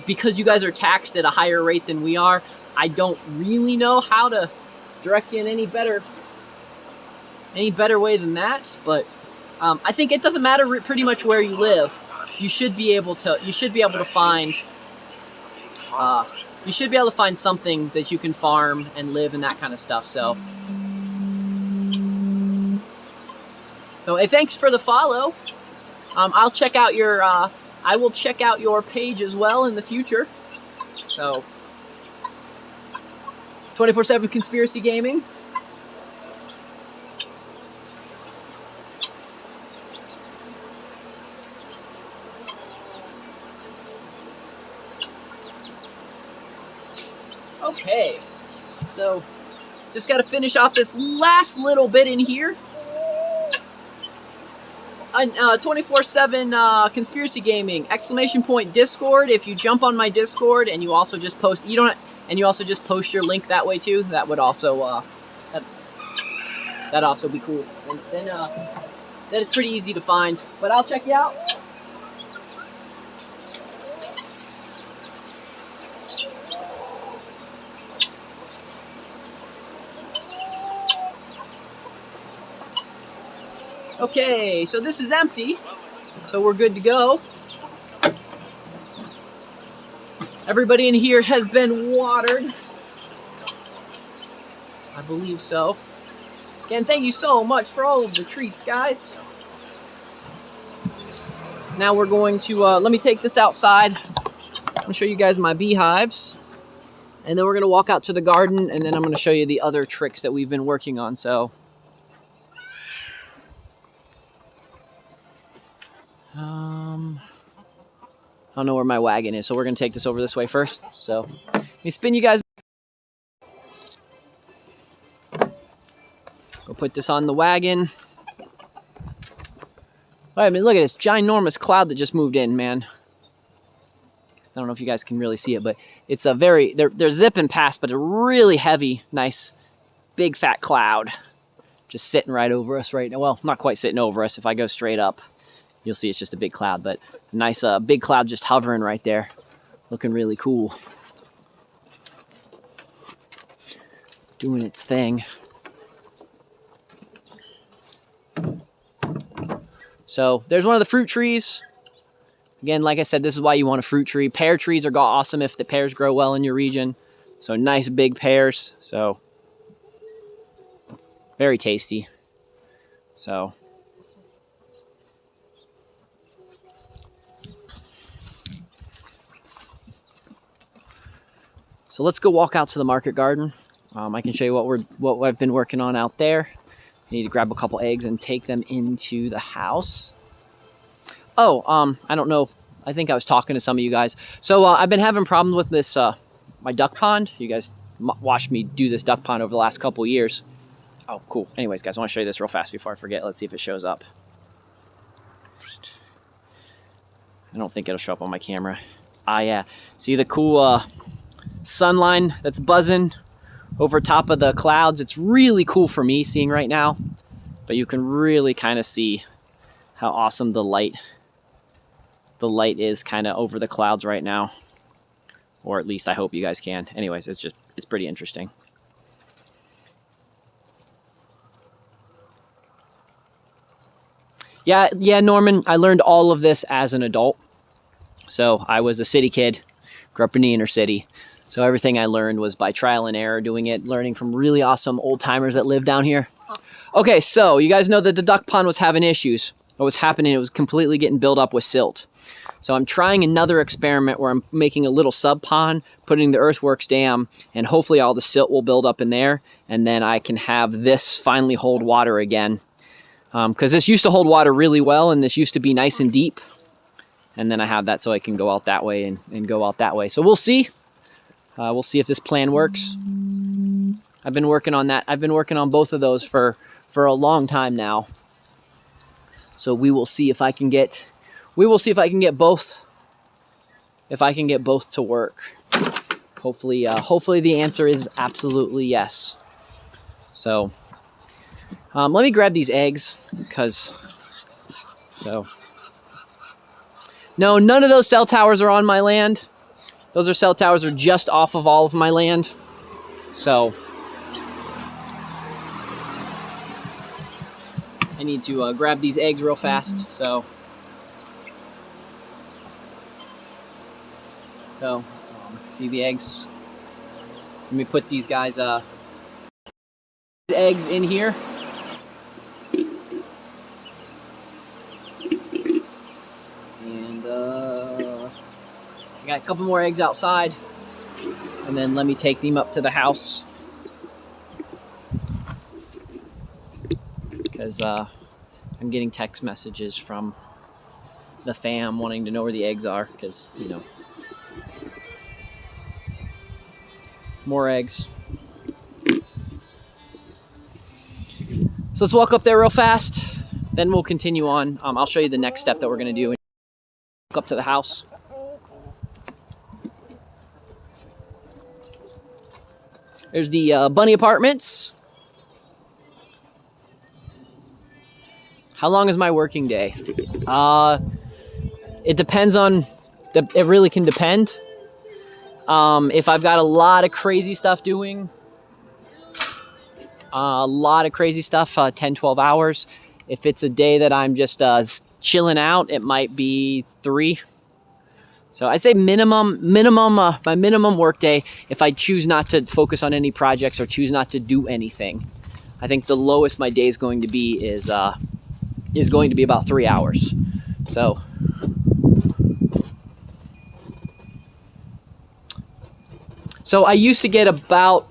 because you guys are taxed at a higher rate than we are, I don't really know how to direct you in any better way than that. But I think it doesn't matter pretty much where you live. You should be able to find something that you can farm and live and that kind of stuff. So hey, thanks for the follow. I will check out your page as well in the future. So 24/7 Conspiracy Gaming. Okay, so just got to finish off this last little bit in here. 24/7 Conspiracy Gaming ! Discord. If you jump on my Discord and you also just post, post your link that way too. That would also that'd also be cool. And then that is pretty easy to find. But I'll check you out. Okay, so this is empty, so we're good to go. Everybody in here has been watered. I believe so. Again, thank you so much for all of the treats, guys. Now we're going to, let me take this outside. I'm going to show you guys my beehives. And then we're going to walk out to the garden, and then I'm going to show you the other tricks that we've been working on, so. I don't know where my wagon is, so we're going to take this over this way first. So, let me spin you guys. Go put this on the wagon. I mean, look at this ginormous cloud that just moved in, man. I don't know if you guys can really see it, but it's a very, they're zipping past, but a really heavy, nice, big fat cloud. Just sitting right over us right now. Well, not quite sitting over us. If I go straight up, you'll see it's just a big cloud, but a nice big cloud just hovering right there. Looking really cool. Doing its thing. So there's one of the fruit trees. Again, like I said, this is why you want a fruit tree. Pear trees are awesome if the pears grow well in your region. So nice big pears. So very tasty. So let's go walk out to the market garden. I can show you what I've been working on out there. I need to grab a couple eggs and take them into the house. Oh, I don't know. I think I was talking to some of you guys. So I've been having problems with this, my duck pond. You guys watched me do this duck pond over the last couple years. Oh, cool. Anyways, guys, I want to show you this real fast before I forget. Let's see if it shows up. I don't think it'll show up on my camera. Ah, yeah. See the cool sun line that's buzzing over top of the clouds? It's really cool for me seeing right now, but you can really kind of see how awesome the light is kind of over the clouds right now, or at least I hope you guys can. Anyways, it's pretty interesting. Yeah, Norman, I learned all of this as an adult. So I was a city kid, grew up in the inner city. So everything I learned was by trial and error, doing it, learning from really awesome old timers that live down here. Okay, so you guys know that the duck pond was having issues. What was happening, it was completely getting built up with silt. So I'm trying another experiment where I'm making a little sub pond, putting the earthworks dam, and hopefully all the silt will build up in there, and then I can have this finally hold water again. Because this used to hold water really well, and this used to be nice and deep. And then I have that so I can go out that way and go out that way. So we'll see. We'll see if this plan works. I've been working on that. I've been working on both of those for a long time now. So we will see if I can get both. If I can get both to work. Hopefully the answer is absolutely yes. So let me grab these eggs no, none of those cell towers are on my land. Those cell towers are just off of all of my land. So I need to grab these eggs real fast. So see the eggs. Let me put these guys eggs in here. And I got a couple more eggs outside. And then let me take them up to the house. Because I'm getting text messages from the fam wanting to know where the eggs are. Because, you know, more eggs. So let's walk up there real fast. Then we'll continue on. I'll show you the next step that we're going to do. Walk up to the house. There's the bunny apartments. How long is my working day? It depends on, it really can depend. If I've got a lot of crazy stuff doing, 10, 12 hours. If it's a day that I'm just chilling out, it might be 3. So I say my minimum work day, if I choose not to focus on any projects or choose not to do anything, I think the lowest my day is going to be is going to be about 3 hours. So I used to get about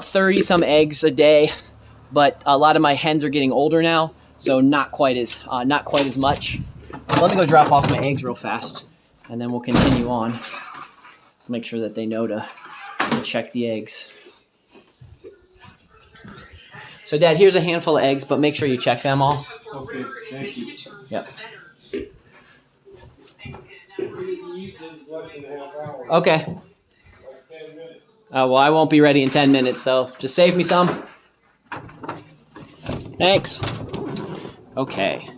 30 some eggs a day, but a lot of my hens are getting older now, so not quite as much. Let me go drop off my eggs real fast, and then we'll continue on. Let's make sure that they know to check the eggs. So, Dad, here's a handful of eggs, but make sure you check them all. Okay, thank you. Yep. Okay. Well, I won't be ready in 10 minutes, so just save me some. Thanks. Okay.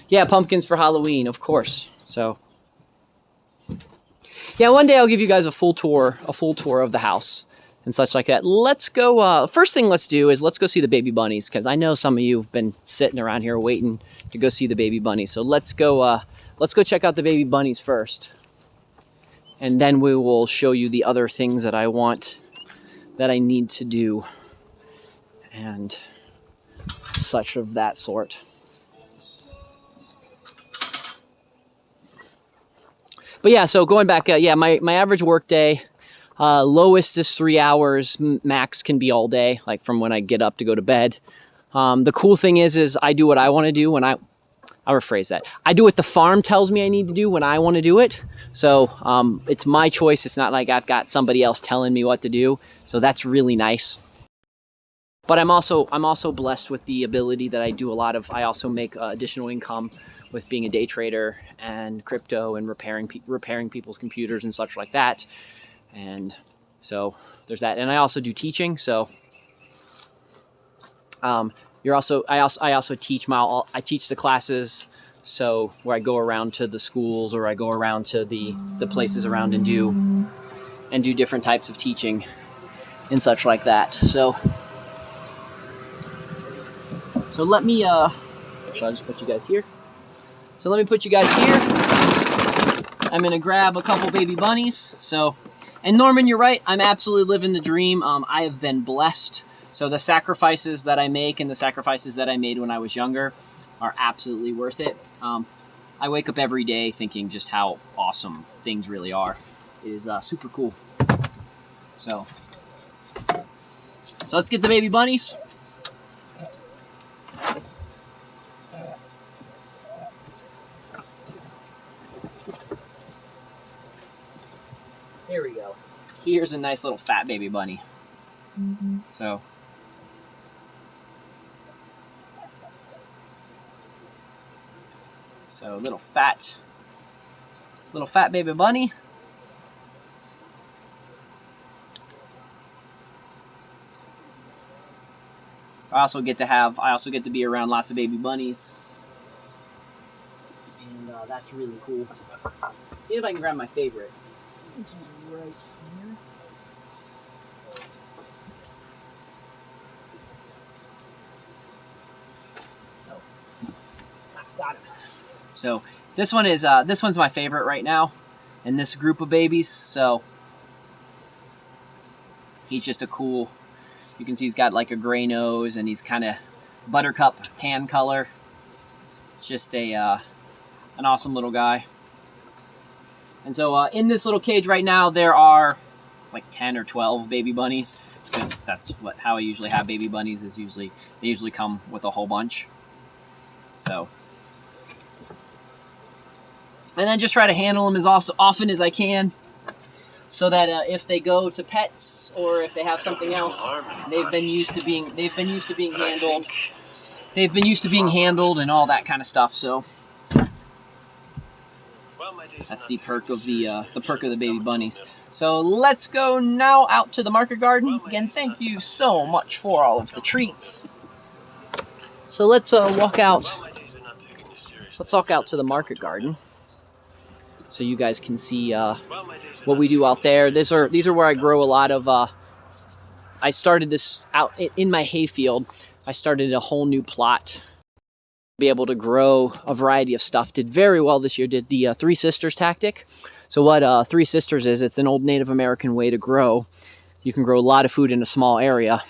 Yeah, pumpkins for Halloween, of course. So, yeah, one day I'll give you guys a full tour of the house and such like that. Let's go. First thing let's do is let's go see the baby bunnies, because I know some of you have been sitting around here waiting to go see the baby bunnies. So let's go check out the baby bunnies first. And then we will show you the other things that I need to do, and such of that sort. But yeah, so going back, my average work day, lowest is 3 hours, max can be all day, like from when I get up to go to bed. The cool thing is I do what I want to do when I'll rephrase that. I do what the farm tells me I need to do when I want to do it. So it's my choice. It's not like I've got somebody else telling me what to do. So that's really nice. But I'm also blessed with the ability that I also make additional income with being a day trader and crypto and repairing people's computers and such like that. And so there's that. And I also do teaching. So I also teach I teach the classes, so where I go around to the schools, or I go around to the places around and do different types of teaching and such like that. So let me actually I'll just put you guys here. So let me put you guys here. I'm gonna grab a couple baby bunnies. And Norman, you're right. I'm absolutely living the dream. I have been blessed. So the sacrifices that I make and the sacrifices that I made when I was younger are absolutely worth it. I wake up every day thinking just how awesome things really are. It is super cool. So let's get the baby bunnies. Here we go. here's a nice little fat baby bunny. So little fat baby bunny. So I also get to be around lots of baby bunnies. And that's really cool. See if I can grab my favorite. Right here. Got it. So this one's my favorite right now in this group of babies. So he's just a cool, you can see he's got like a gray nose and he's kind of buttercup tan color. Just an awesome little guy. And so in this little cage right now, there are like 10 or 12 baby bunnies, because that's how I usually have baby bunnies. They usually come with a whole bunch. So, and then just try to handle them as often as I can, so that if they go to pets or if they have something else, they've been used to being handled. They've been used to being handled and all that kind of stuff. So that's the perk of the baby bunnies. So let's go now out to the market garden. Again, thank you so much for all of the treats. So let's walk out. Let's walk out to the market garden, so you guys can see what we do out there. These are where I grow a lot of. I started this out in my hayfield. I started a whole new plot. Be able to grow a variety of stuff. Did very well this year. Did the Three Sisters tactic. So what Three Sisters is, it's an old Native American way to grow. You can grow a lot of food in a small area.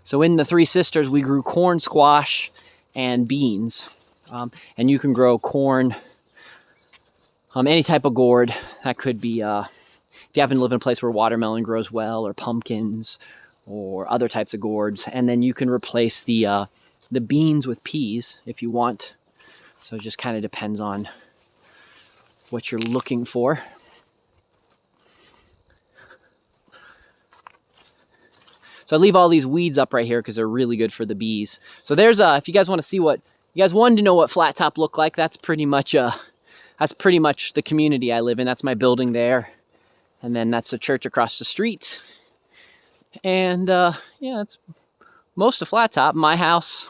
So in the Three Sisters, we grew corn, squash, and beans. And you can grow corn, any type of gourd. That could be, if you happen to live in a place where watermelon grows well, or pumpkins, or other types of gourds. And then you can replace the beans with peas if you want. So it just kind of depends on what you're looking for. So I leave all these weeds up right here because they're really good for the bees. So there's if you guys want to see what you guys wanted to know what Flat Top looked like, that's pretty much the community I live in. That's my building there, and then that's the church across the street. And yeah, it's most of Flat Top. My house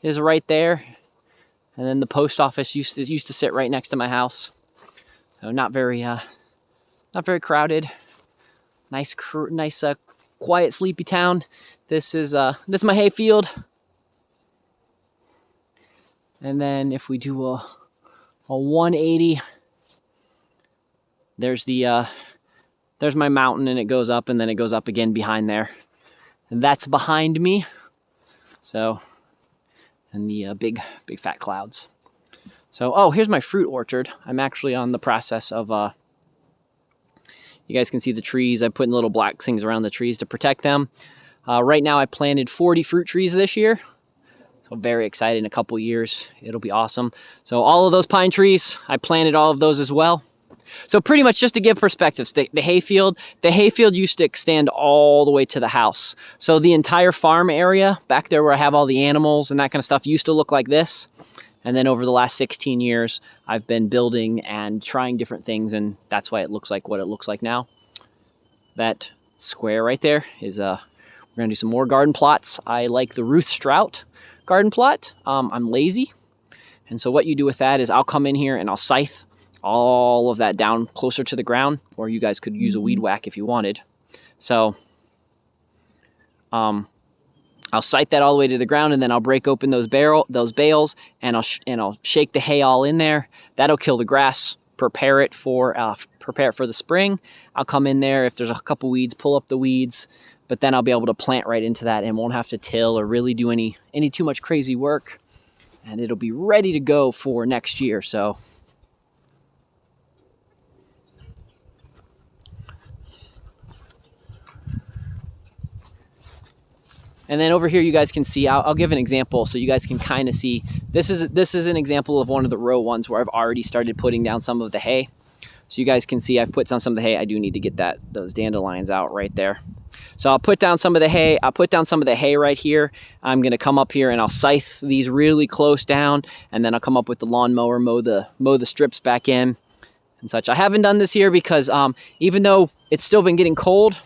is right there, and then the post office used to sit right next to my house. So not very crowded. Nice quiet, sleepy town. This is my hayfield. And then if we do a 180, there's my mountain, and it goes up, and then it goes up again behind there. And that's behind me. So, and the big fat clouds. So, oh, here's my fruit orchard. I'm actually on the process of, you guys can see the trees. I'm putting little black things around the trees to protect them. Right now I planted 40 fruit trees this year. So very excited. In a couple years, it'll be awesome. So all of those pine trees, I planted all of those as well. So pretty much, just to give perspectives, the hayfield used to extend all the way to the house. So the entire farm area back there where I have all the animals and that kind of stuff used to look like this. And then over the last 16 years, I've been building and trying different things, and that's why it looks like what it looks like now. That square right there is, we're gonna do some more garden plots. I like the Ruth Strout garden plot. I'm lazy. And so what you do with that is I'll come in here and I'll scythe all of that down closer to the ground, or you guys could use a weed whack if you wanted. So I'll scythe that all the way to the ground, and then I'll break open those bales, and I'll shake the hay all in there. That'll kill the grass, prepare it for the spring. I'll come in there, if there's a couple weeds, pull up the weeds, but then I'll be able to plant right into that and won't have to till or really do any too much crazy work, and it'll be ready to go for next year. So and then over here you guys can see, I'll give an example so you guys can kind of see. This is an example of one of the row ones where I've already started putting down some of the hay. So you guys can see I've put down some of the hay. I do need to get those dandelions out right there. So I'll put down some of the hay. I'll put down some of the hay right here. I'm going to come up here and I'll scythe these really close down, and then I'll come up with the lawnmower, mow the strips back in and such. I haven't done this here because even though it's still been getting cold,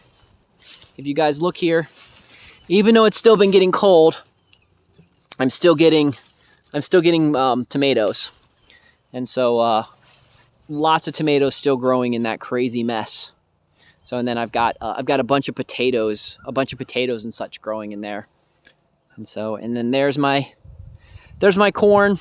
if you guys look here, even though it's still been getting cold, I'm still getting tomatoes. And so lots of tomatoes still growing in that crazy mess. So, and then I've got a bunch of potatoes and such growing in there. And so, and then there's my corn.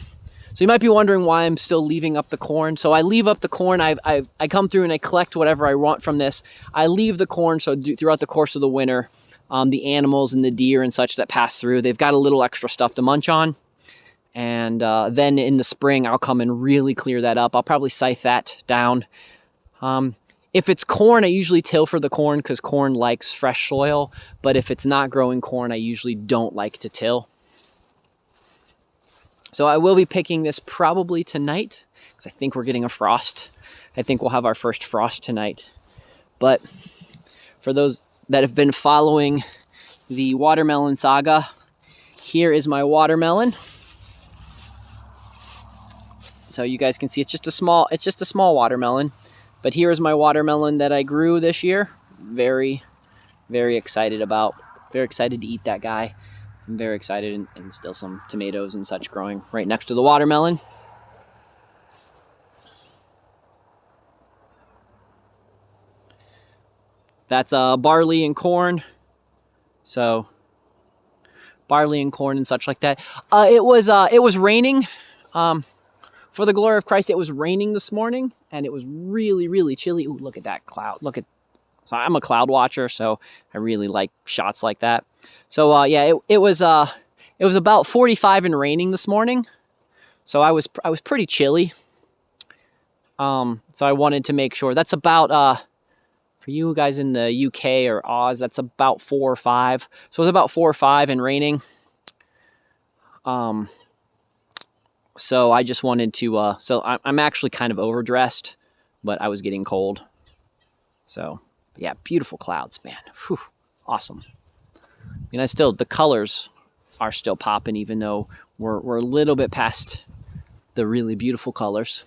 So you might be wondering why I'm still leaving up the corn. So I leave up the corn. I come through and I collect whatever I want from this. I leave the corn so throughout the course of the winter, the animals and the deer and such that pass through, they've got a little extra stuff to munch on. And then in the spring, I'll come and really clear that up. I'll probably scythe that down. If it's corn, I usually till for the corn because corn likes fresh soil. But if it's not growing corn, I usually don't like to till. So I will be picking this probably tonight because I think we're getting a frost. I think we'll have our first frost tonight. But for those that have been following the watermelon saga, here is my watermelon. So you guys can see it's just a small watermelon. But here is my watermelon that I grew this year. Very, very excited about. Very excited to eat that guy. I'm very excited, and still some tomatoes and such growing right next to the watermelon. That's barley and corn. So barley and corn and such like that. It was raining. For the glory of Christ, it was raining this morning, and it was really, really chilly. Ooh, look at that cloud. So I'm a cloud watcher, so I really like shots like that. So yeah, it was about 45 and raining this morning. So I was pretty chilly. So I wanted to make sure. That's about for you guys in the UK or Oz, that's about 4 or 5. So it was about 4 or 5 and raining. So I just wanted to, so I'm actually kind of overdressed, but I was getting cold. So yeah, beautiful clouds, man. Whew, awesome. And the colors are still popping, even though we're a little bit past the really beautiful colors.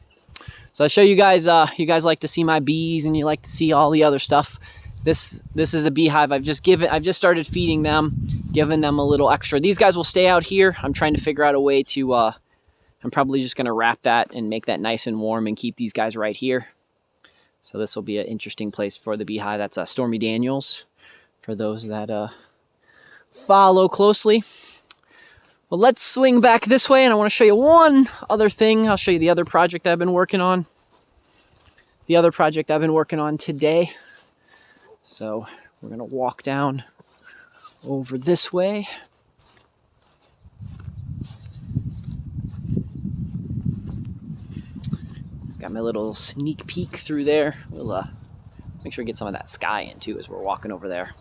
So I'll show you guys, you guys like to see my bees and you like to see all the other stuff. This is a beehive. I've just started feeding them, giving them a little extra. These guys will stay out here. I'm trying to figure out a way to, I'm probably just going to wrap that and make that nice and warm and keep these guys right here. So this will be an interesting place for the beehive. That's Stormy Daniels for those that follow closely. Well, let's swing back this way, and I want to show you one other thing. I'll show you the other project I've been working on. The other project I've been working on today. So we're going to walk down over this way. Got my little sneak peek through there. We'll make sure we get some of that sky in too as we're walking over there.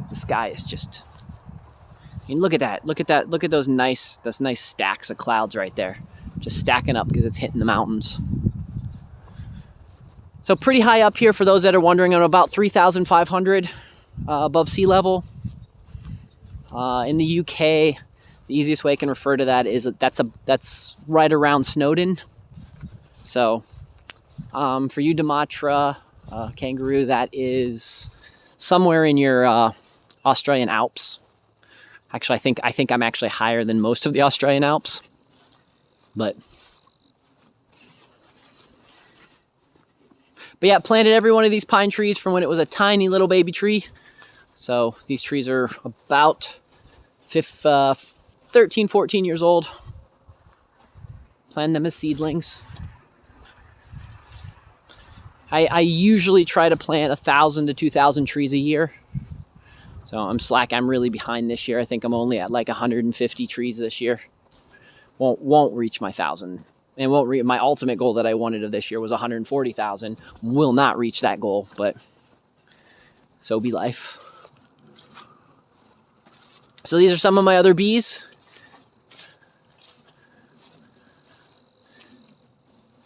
The sky is just, I mean, look at that. Look at that. Look at those nice stacks of clouds right there. Just stacking up because it's hitting the mountains. So pretty high up here for those that are wondering. I'm about 3,500 above sea level. In the UK, the easiest way I can refer to that is that's right around Snowdon. So for you Dimatra kangaroo, that is somewhere in your Australian Alps. Actually, I think I'm actually higher than most of the Australian Alps. But yeah, planted every one of these pine trees from when it was a tiny little baby tree. So these trees are about 13, 14 years old. Planted them as seedlings. I usually try to plant 1,000 to 2,000 trees a year. So I'm really behind this year. I think I'm only at like 150 trees this year. Won't reach my 1,000. And won't reach my ultimate goal that I wanted of this year was 140,000. Will not reach that goal, but so be life. So these are some of my other bees.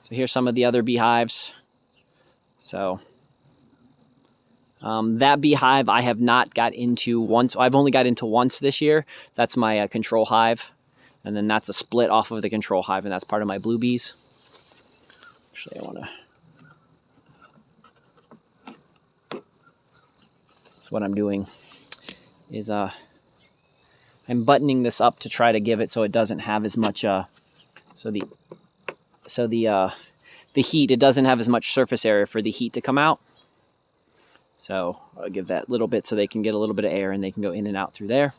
So here's some of the other beehives. So that beehive I have not got into once. I've only got into once this year. That's my control hive. And then that's a split off of the control hive, and that's part of my blue bees. Actually, I want to... So what I'm doing is I'm buttoning this up to try to give it so it doesn't have as much the heat, it doesn't have as much surface area for the heat to come out. So I'll give that little bit so they can get a little bit of air and they can go in and out through there.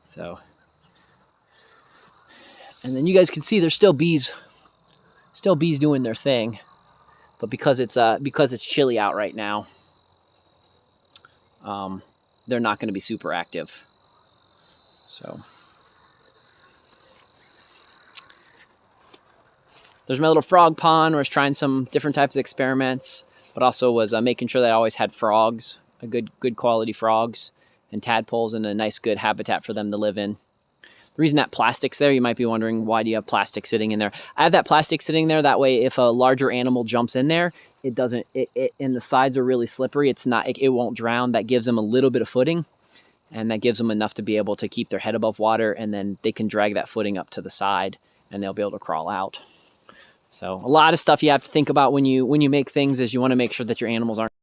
So, and then you guys can see there's still bees doing their thing, but because it's chilly out right now, they're not going to be super active. So there's my little frog pond where I was trying some different types of experiments, but also was making sure that I always had frogs, good quality frogs and tadpoles, and a nice good habitat for them to live in. The reason that plastic's there, you might be wondering, why do you have plastic sitting in there? I have that plastic sitting there, that way if a larger animal jumps in there, it doesn't, and the sides are really slippery, it won't drown. That gives them a little bit of footing, and that gives them enough to be able to keep their head above water, and then they can drag that footing up to the side, and they'll be able to crawl out. So a lot of stuff you have to think about when you make things is you want to make sure that your animals aren't,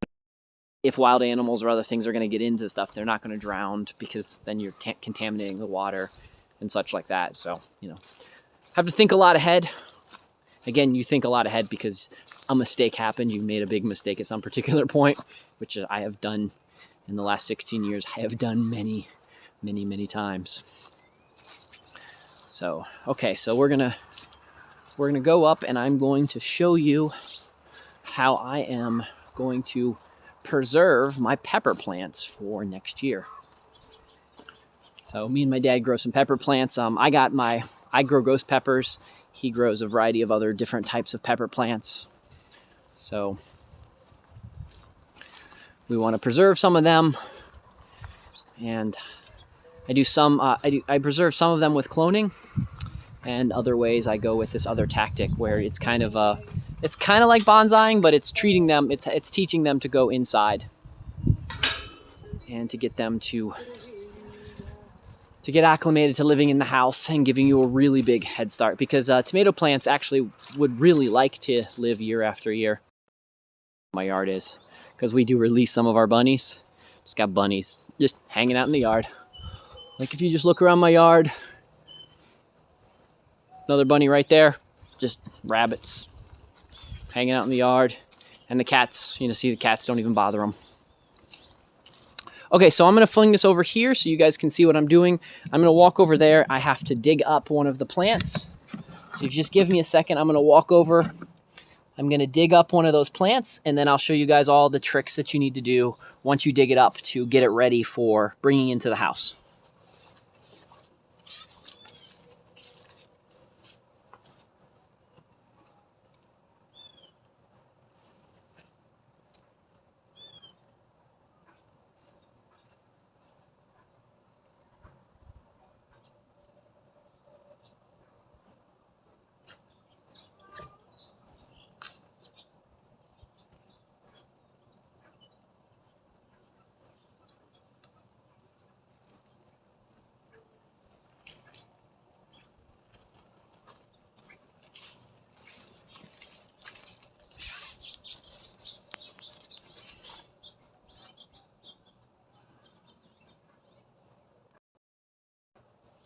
if wild animals or other things are going to get into stuff, they're not going to drown, because then you're contaminating the water and such like that. So, have to think a lot ahead. Again, you think a lot ahead because a mistake happened. You made a big mistake at some particular point, which I have done in the last 16 years. I have done many, many, many times. So, okay, so we're gonna go up and I'm going to show you how I am going to preserve my pepper plants for next year. So me and my dad grow some pepper plants. I grow ghost peppers. He grows a variety of other different types of pepper plants. So we want to preserve some of them, and I do some. I preserve some of them with cloning, and other ways I go with this other tactic where it's kind of like bonsaiing, but it's treating them. It's teaching them to go inside and to get them to get acclimated to living in the house and giving you a really big head start, because tomato plants actually would really like to live year after year. My yard is, because we do release some of our bunnies. Just got bunnies just hanging out in the yard. Like if you just look around my yard, another bunny right there, just rabbits hanging out in the yard, and the cats, see the cats don't even bother them. Okay, so I'm going to fling this over here so you guys can see what I'm doing. I'm going to walk over there. I have to dig up one of the plants. So just give me a second. I'm going to walk over. I'm going to dig up one of those plants, and then I'll show you guys all the tricks that you need to do once you dig it up to get it ready for bringing into the house.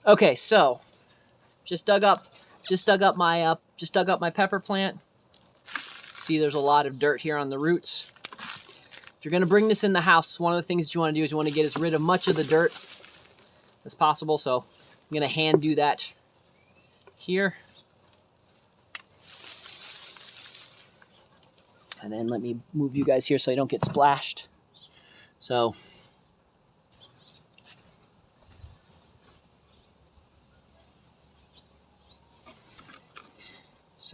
Okay, so just dug up my pepper plant. See, there's a lot of dirt here on the roots. If you're gonna bring this in the house, one of the things that you want to do is you want to get rid of much of the dirt as possible. So I'm gonna hand do that here, and then let me move you guys here so I don't get splashed. So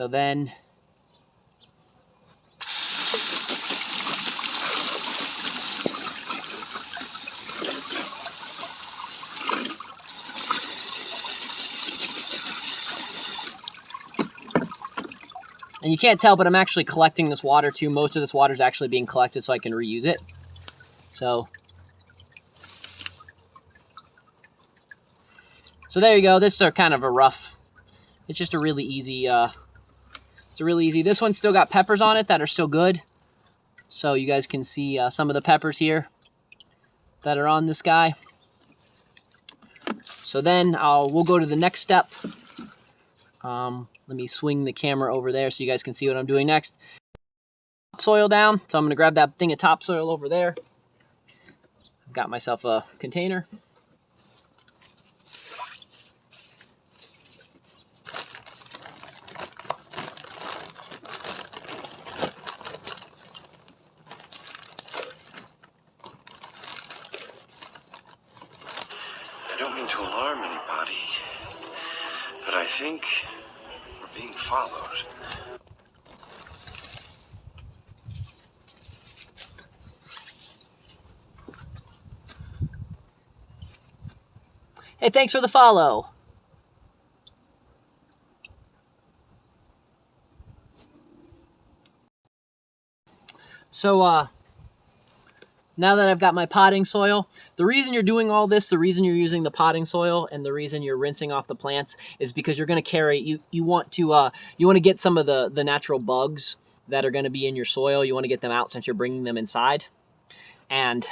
then and can't tell, but I'm actually collecting this water too. Most of this water is actually being collected so I can reuse it. So there you go. This is kind of a rough, it's just a really easy, this one's still got peppers on it that are still good. So you guys can see some of the peppers here that are on this guy. So then we'll go to the next step. Let me swing the camera over there so you guys can see what I'm doing next. Topsoil down. So I'm going to grab that thing of topsoil over there. I've got myself a container. I don't mean to alarm anybody, but I think we're being followed. Hey, thanks for the follow. So, now that I've got my potting soil, the reason you're doing all this, the reason you're using the potting soil, and the reason you're rinsing off the plants is because you're going to carry, you want to get some of the natural bugs that are going to be in your soil. You want to get them out since you're bringing them inside. And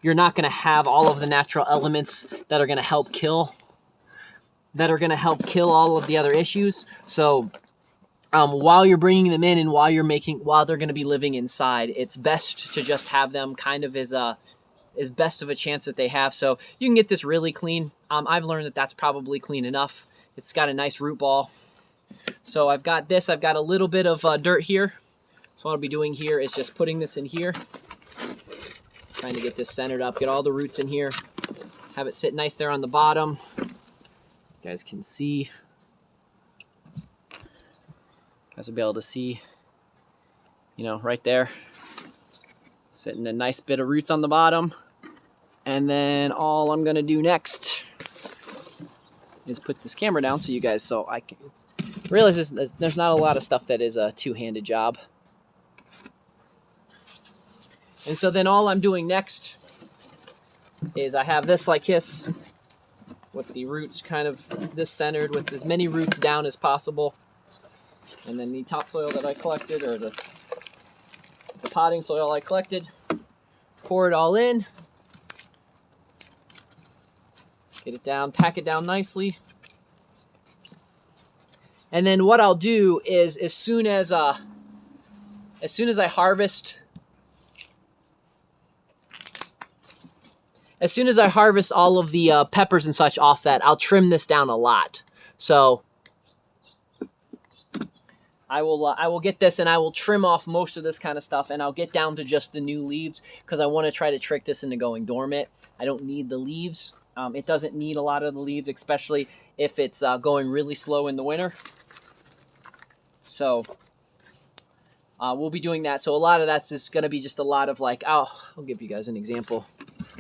you're not going to have all of the natural elements that are going to help kill all of the other issues. So while you're bringing them in and while they're going to be living inside, it's best to just have them kind of as best of a chance that they have. So you can get this really clean. I've learned that that's probably clean enough. It's got a nice root ball. So I've got a little bit of dirt here. So what I'll be doing here is just putting this in here. Trying to get this centered up, get all the roots in here. Have it sit nice there on the bottom. You guys can see. You guys will be able to see, right there. Sitting a nice bit of roots on the bottom. And then all I'm gonna do next is put this camera down so you guys, realize there's not a lot of stuff that is a two-handed job. And so then all I'm doing next is I have this like this with the roots kind of this centered with as many roots down as possible. And then the topsoil that I collected, or the potting soil I collected, pour it all in. Get it down, pack it down nicely. And then what I'll do is as soon as I harvest all of the peppers and such off that, I'll trim this down a lot. So I will get this and I will trim off most of this kind of stuff, and I'll get down to just the new leaves because I want to try to trick this into going dormant. I don't need the leaves. It doesn't need a lot of the leaves, especially if it's going really slow in the winter. So we'll be doing that. So a lot of that's just going to be just a lot of like, I'll give you guys an example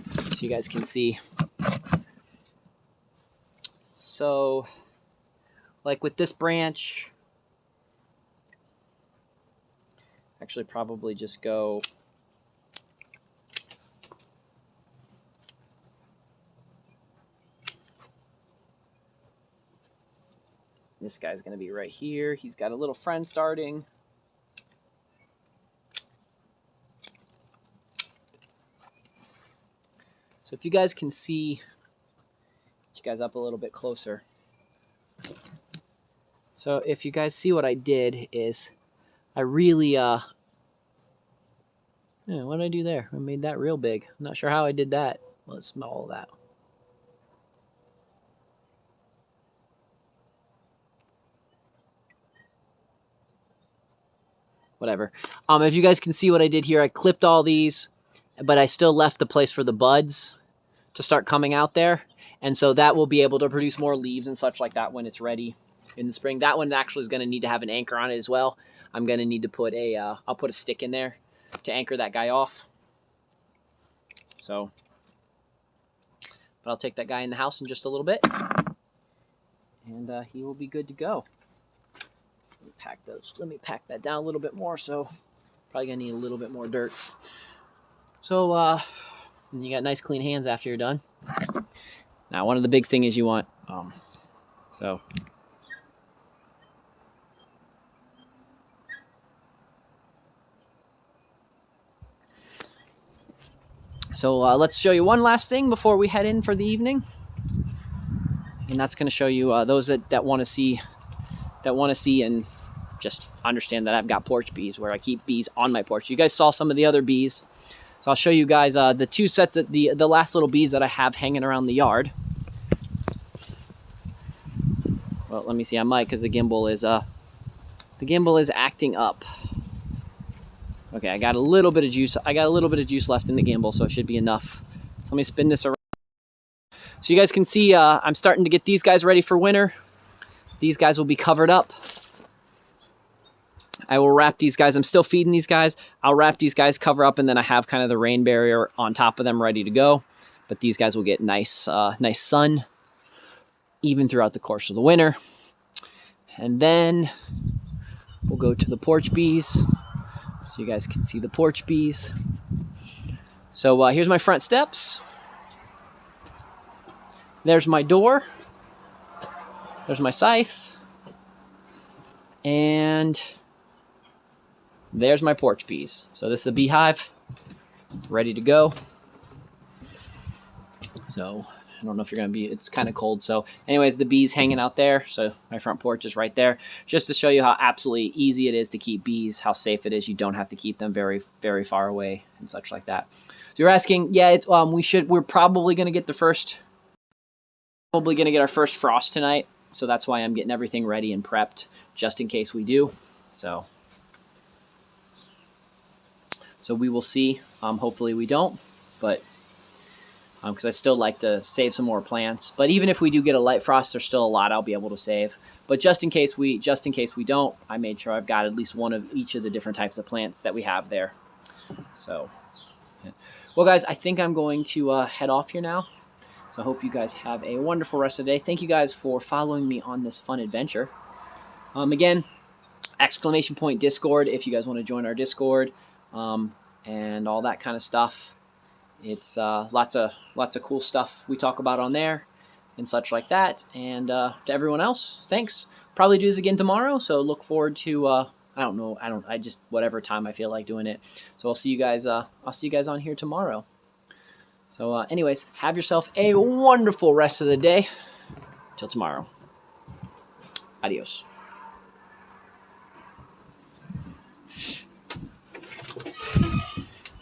so you guys can see. So like with this branch, actually probably just go this guy's going to be right here. He's got a little friend starting. So if you guys can see, get you guys up a little bit closer. So if you guys see what I did is I really, what did I do there? I made that real big. I'm not sure how I did that. Let's smell all that. Whatever. If you guys can see what I did here, I clipped all these, but I still left the place for the buds to start coming out there. And so that will be able to produce more leaves and such like that when it's ready in the spring. That one actually is going to need to have an anchor on it as well. I'm going to need to put I'll put a stick in there to anchor that guy off. So, but I'll take that guy in the house in just a little bit. And he will be good to go. Let me pack that down a little bit more. So probably gonna need a little bit more dirt. So you got nice clean hands after you're done. Now, one of the big thing is you want so let's show you one last thing before we head in for the evening, and that's going to show you those that want to see and just understand that I've got porch bees where I keep bees on my porch. You guys saw some of the other bees, so I'll show you guys the two sets of the last little bees that I have hanging around the yard. Well, let me see. I might, because the gimbal is acting up. Okay, I got a little bit of juice. I got a little bit of juice left in the gimbal, so it should be enough. So let me spin this around. So you guys can see I'm starting to get these guys ready for winter. These guys will be covered up. I will wrap these guys. I'm still feeding these guys. I'll wrap these guys, cover up, and then I have kind of the rain barrier on top of them ready to go. But these guys will get nice sun even throughout the course of the winter. And then we'll go to the porch bees so you guys can see the porch bees. So here's my front steps. There's my door. There's my scythe. And there's my porch bees. So this is a beehive ready to go. So I don't know if you're going to be, it's kind of cold. So anyways, the bees hanging out there. So my front porch is right there, just to show you how absolutely easy it is to keep bees, how safe it is. You don't have to keep them very, very far away and such like that. So you're asking, yeah, it's, we're probably going to get our first frost tonight. So that's why I'm getting everything ready and prepped just in case we do. So we will see. Hopefully we don't, but because I still like to save some more plants. But even if we do get a light frost, there's still a lot I'll be able to save. But just in case we don't, I made sure I've got at least one of each of the different types of plants that we have there. So, well, guys, I think I'm going to head off here now. So I hope you guys have a wonderful rest of the day. Thank you guys for following me on this fun adventure. Again, ! Discord if you guys want to join our Discord and all that kind of stuff. It's lots of cool stuff we talk about on there and such like that. And to everyone else, thanks. Probably do this again tomorrow, so look forward to I just whatever time I feel like doing it. So I'll see you guys on here tomorrow. So anyways, have yourself a wonderful rest of the day. Till tomorrow. Adios.